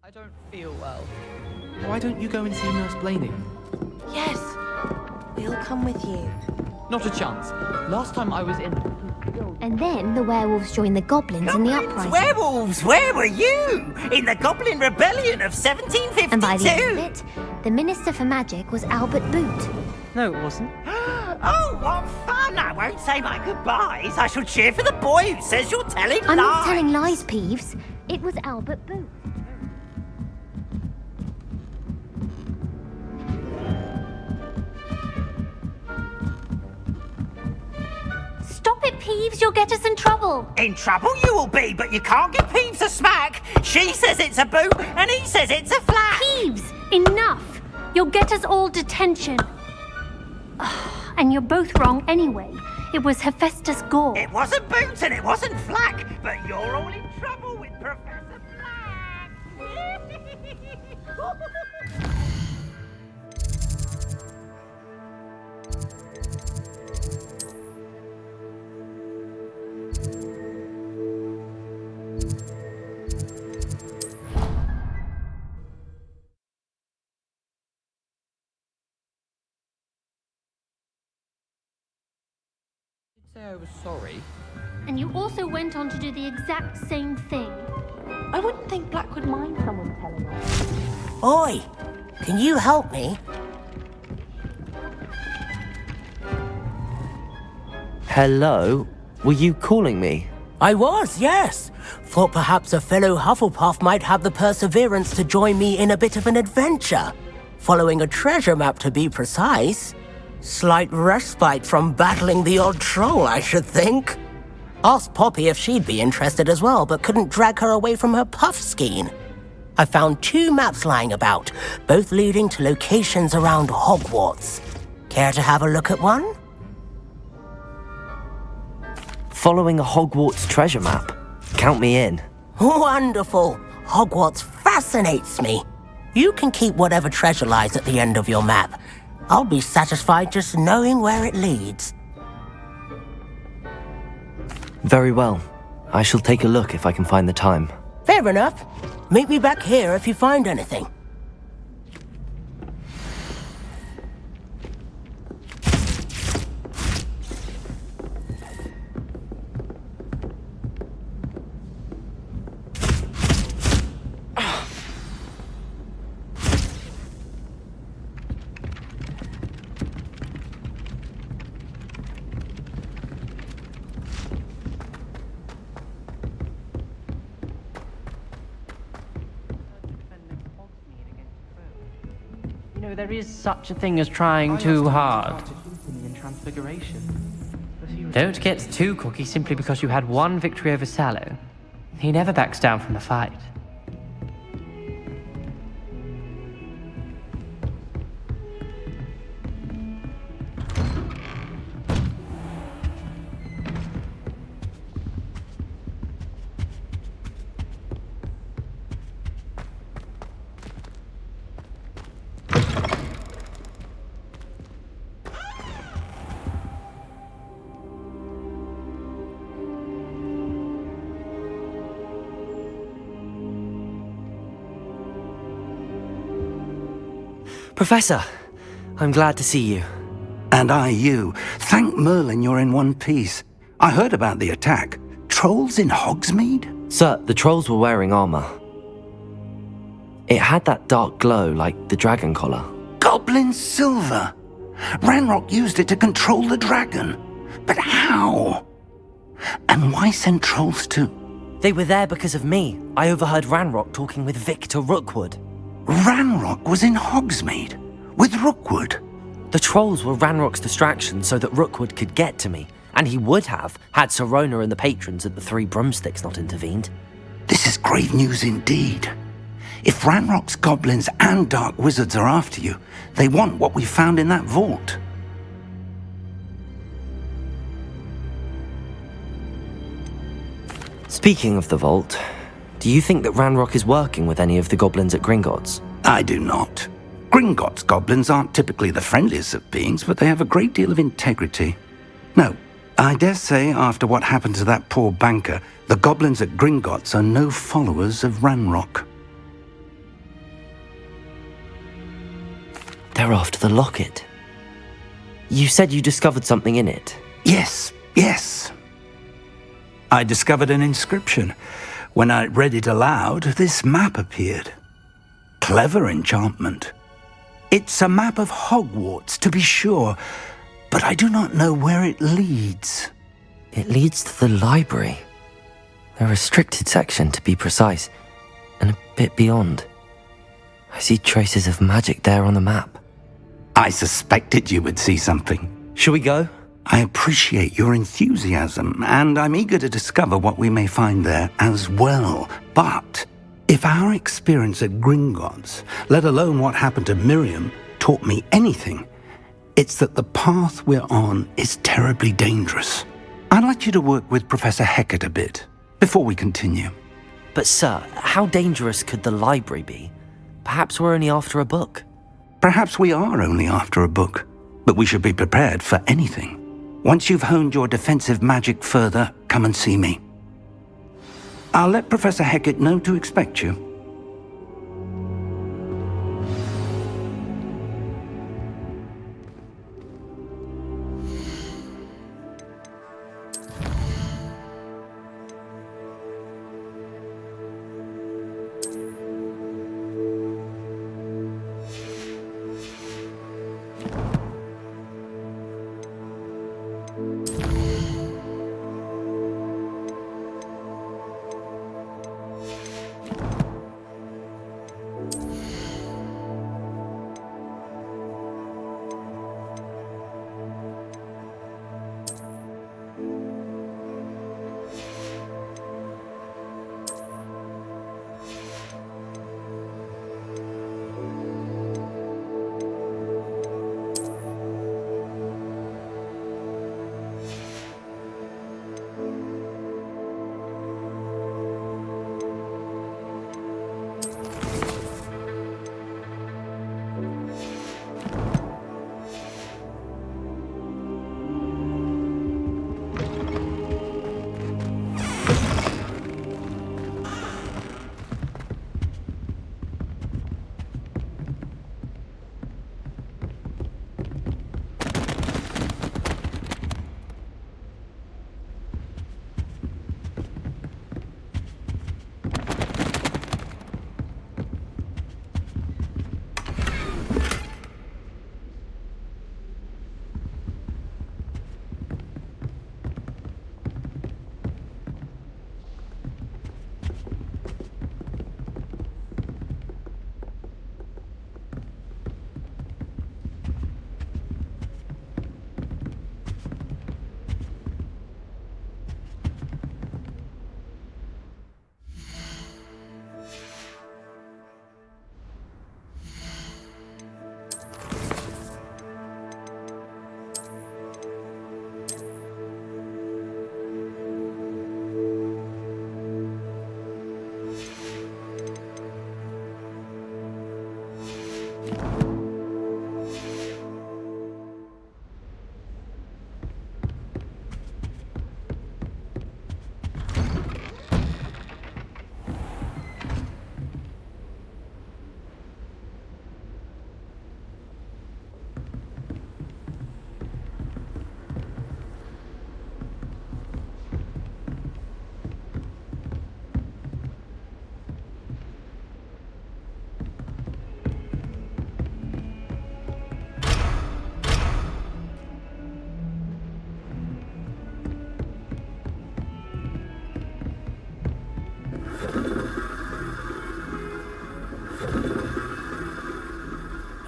I don't feel well. Why don't you go and see Nurse Blaney? Yes, we'll come with you. Not a chance. Last time I was in... And then the werewolves joined the goblins in the uprising. Werewolves, where were you? In the Goblin Rebellion of 1752? And by the end of it, the Minister for Magic was Albert Boot. No, it wasn't. Oh, what fun! I won't say my goodbyes. I shall cheer for the boy who says you're telling lies. I'm not telling lies, Peeves. It was Albert Boot. Stop it, Peeves. You'll get us in trouble. In trouble you will be, but you can't give Peeves a smack. She says it's a boot, and he says it's a flat. Peeves, enough. You'll get us all detention. And you're both wrong anyway. It was Hephaestus Gore. It wasn't boot and it wasn't flack, but you're all in trouble with Professor Flack. Say I was sorry. And you also went on to do the exact same thing. I wouldn't think Black would mind someone telling us. Oi, can you help me? Hello? Were you calling me? I was, yes. Thought perhaps a fellow Hufflepuff might have the perseverance to join me in a bit of an adventure. Following a treasure map, to be precise. Slight respite from battling the odd troll, I should think. Asked Poppy if she'd be interested as well, but couldn't drag her away from her puff skein. I found 2 maps lying about, both leading to locations around Hogwarts. Care to have a look at one? Following a Hogwarts treasure map? Count me in. Wonderful. Hogwarts fascinates me. You can keep whatever treasure lies at the end of your map. I'll be satisfied just knowing where it leads. Very well. I shall take a look if I can find the time. Fair enough. Meet me back here if you find anything. know, there is such a thing as trying too hard. In Transfiguration. Don't get too cocky simply because you had one victory over Sallow. He never backs down from the fight. Professor, I'm glad to see you. And I you. Thank Merlin you're in one piece. I heard about the attack. Trolls in Hogsmeade? Sir, the trolls were wearing armor. It had that dark glow like the dragon collar. Goblin silver! Ranrock used it to control the dragon. But how? And why send trolls too? They were there because of me. I overheard Ranrock talking with Victor Rookwood. Ranrock was in Hogsmeade? With Rookwood? The trolls were Ranrock's distraction so that Rookwood could get to me. And he would have, had Sirona and the patrons at the Three Broomsticks not intervened. This is grave news indeed. If Ranrock's goblins and dark wizards are after you, they want what we found in that vault. Speaking of the vault, do you think that Ranrock is working with any of the goblins at Gringotts? I do not. Gringotts goblins aren't typically the friendliest of beings, but they have a great deal of integrity. No, I dare say after what happened to that poor banker, the goblins at Gringotts are no followers of Ranrock. They're after the locket. You said you discovered something in it. Yes. I discovered an inscription. When I read it aloud, this map appeared. Clever enchantment. It's a map of Hogwarts, to be sure, but I do not know where it leads. It leads to the library. A restricted section, to be precise, and a bit beyond. I see traces of magic there on the map. I suspected you would see something. Shall we go? I appreciate your enthusiasm, and I'm eager to discover what we may find there as well. But if our experience at Gringotts, let alone what happened to Miriam, taught me anything, it's that the path we're on is terribly dangerous. I'd like you to work with Professor Hecat a bit before we continue. But sir, how dangerous could the library be? Perhaps we're only after a book. Perhaps we are only after a book, but we should be prepared for anything. Once you've honed your defensive magic further, come and see me. I'll let Professor Hecat know to expect you.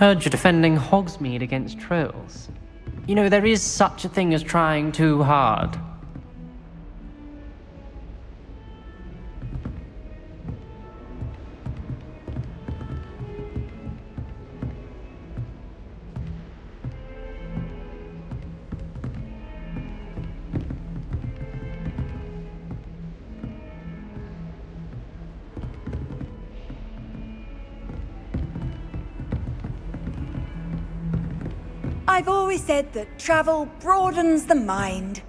Heard you're defending Hogsmeade against trolls. You know, there is such a thing as trying too hard. I've always said that travel broadens the mind.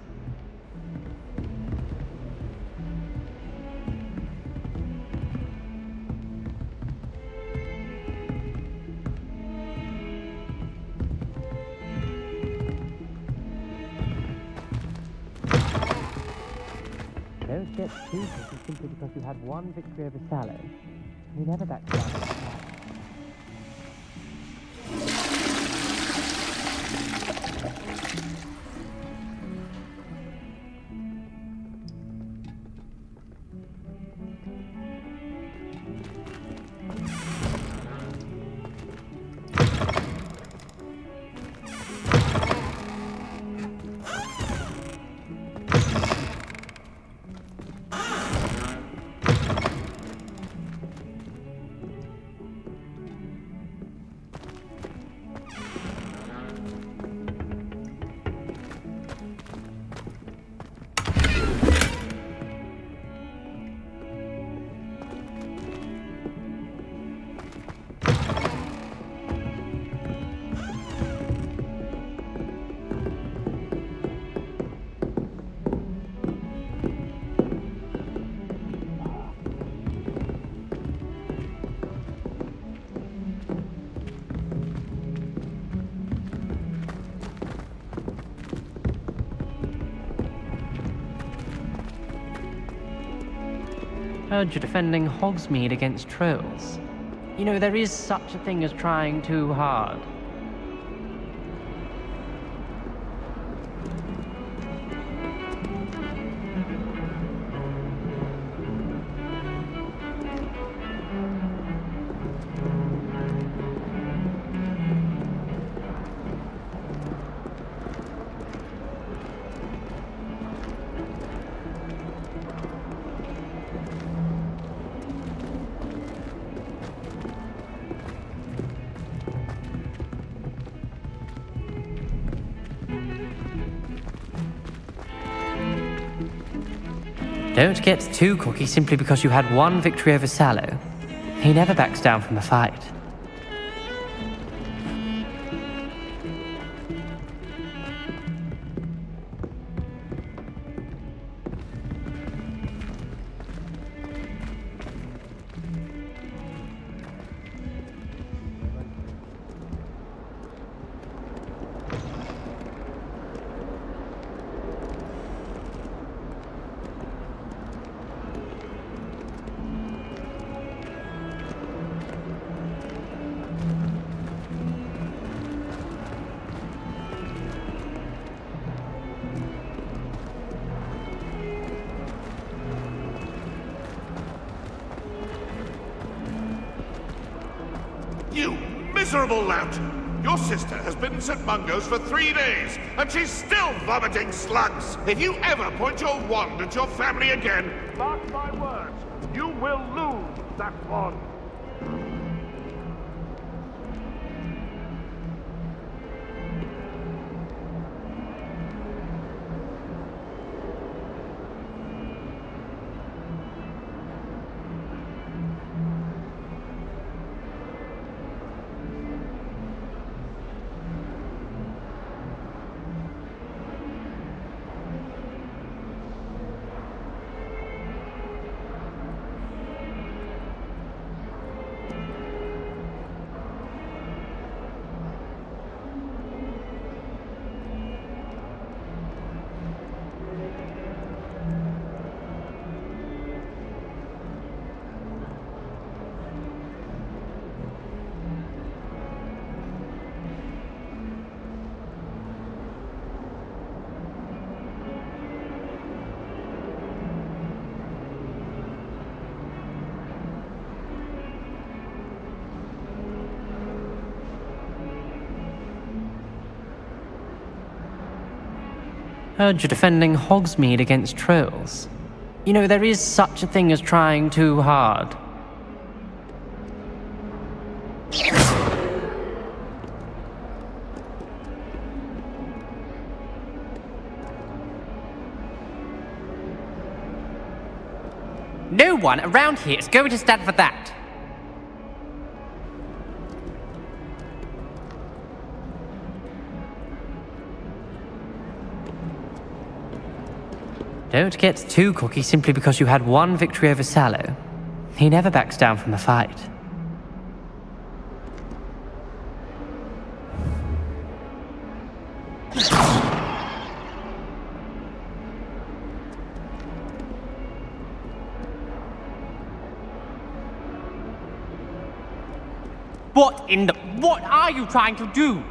Don't get too busy simply because you had one victory over Sallow. You never backed down. Heard you're defending Hogsmeade against trolls. You know, there is such a thing as trying too hard. Don't get too cocky simply because you had one victory over Sallow. He never backs down from a fight. You miserable lout! Your sister has been in St. Mungo's for 3 days, and she's still vomiting slugs! If you ever point your wand at your family again, mark my words, you will lose that wand! Heard you're defending Hogsmeade against trolls. You know, there is such a thing as trying too hard. No one around here is going to stand for that. Don't get too cocky simply because you had one victory over Sallow. He never backs down from a fight. What are you trying to do?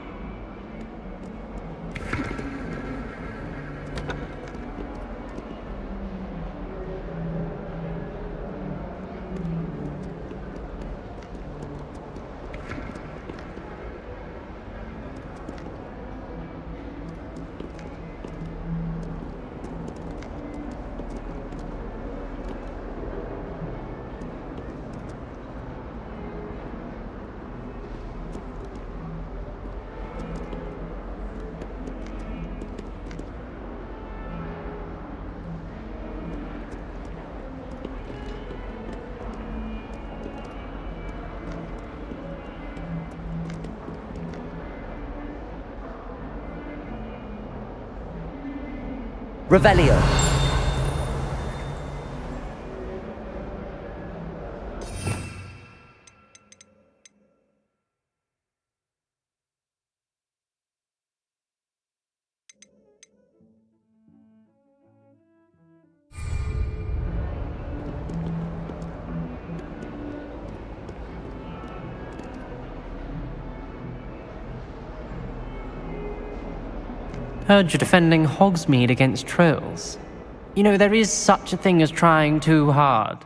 Revelio. Heard you're defending Hogsmeade against trolls. You know, there is such a thing as trying too hard.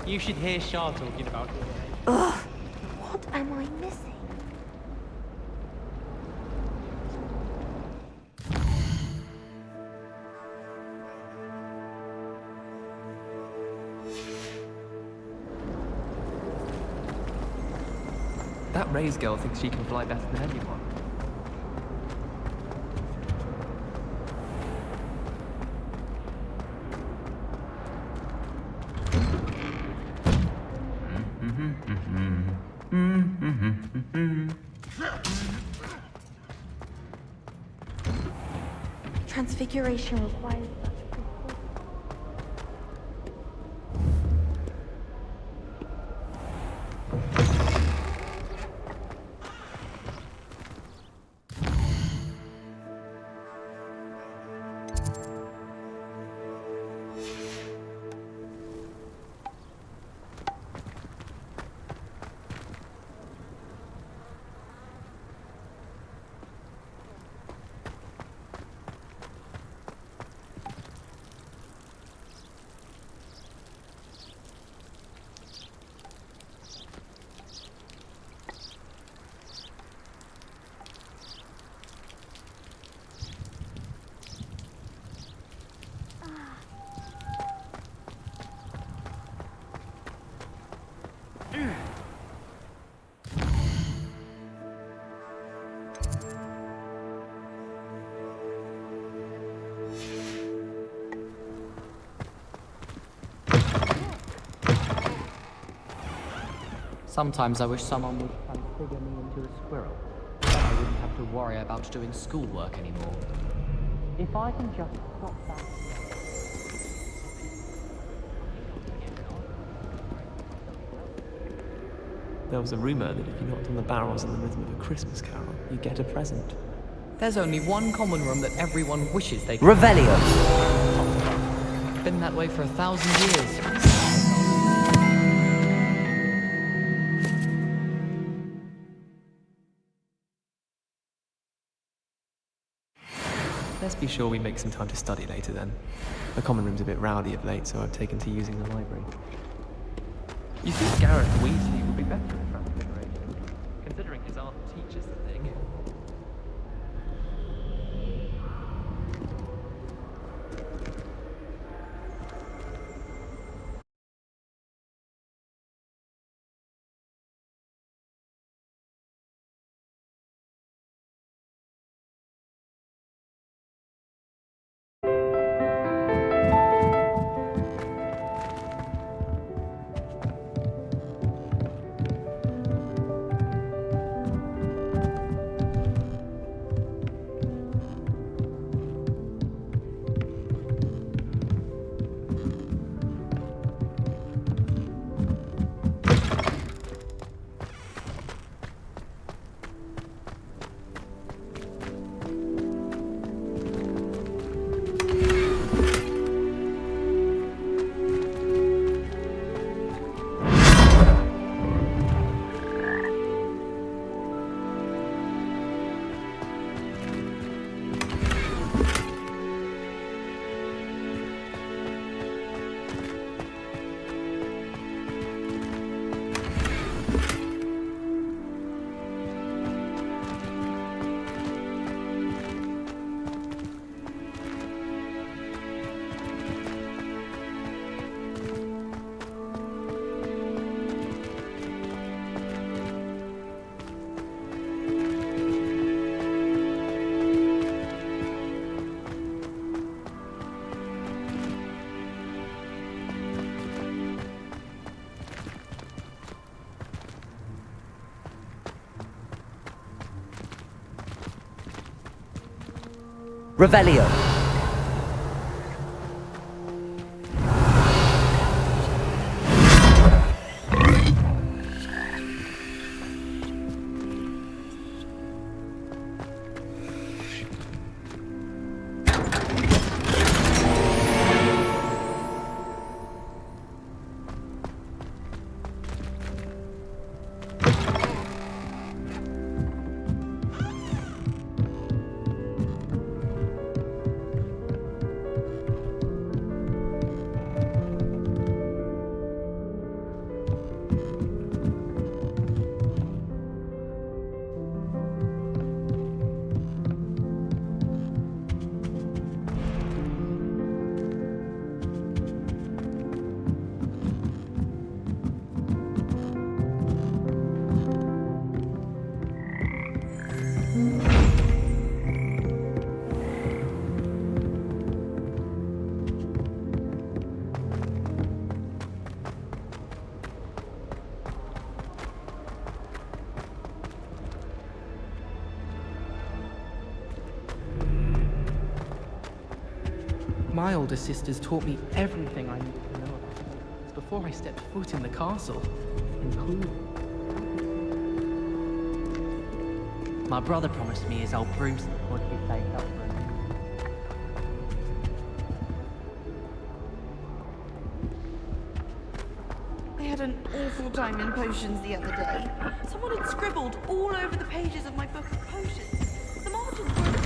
You should hear Shah talking about it. Ugh, what am I missing? That Ray's girl thinks she can fly better than anyone. Transfiguration requires such precision. Sometimes I wish someone would transfigure me into a squirrel. Then I wouldn't have to worry about doing schoolwork anymore. If I can just stop that... There was a rumor that if you knocked on the barrels in the rhythm of a Christmas carol, you get a present. There's only one common room that everyone wishes they could... Revelio! Been that way for 1,000 years. Let's be sure we make some time to study later then. The common room's a bit rowdy of late, so I've taken to using the library. You think Gareth Weasley would be better at Transfiguration, considering his aunt teaches the thing. Revelio! My older sisters taught me everything I needed to know about Hogwarts before I stepped foot in the castle, including... My brother promised me his old broomstick would be saved up for him. I had an awful time in potions the other day. Someone had scribbled all over the pages of my book of potions. The margins were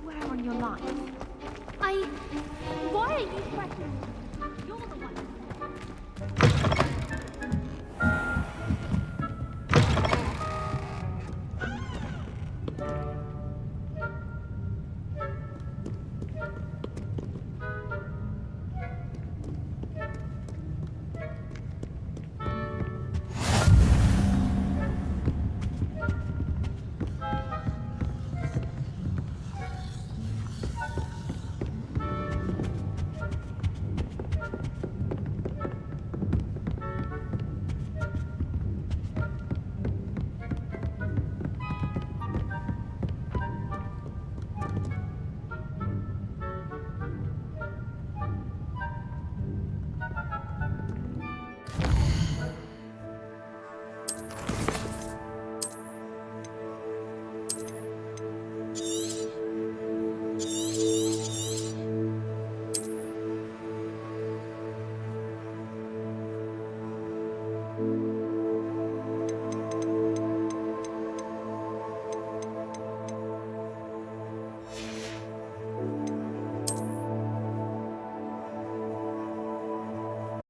Where on your life? Why are you threatening me? You're the one.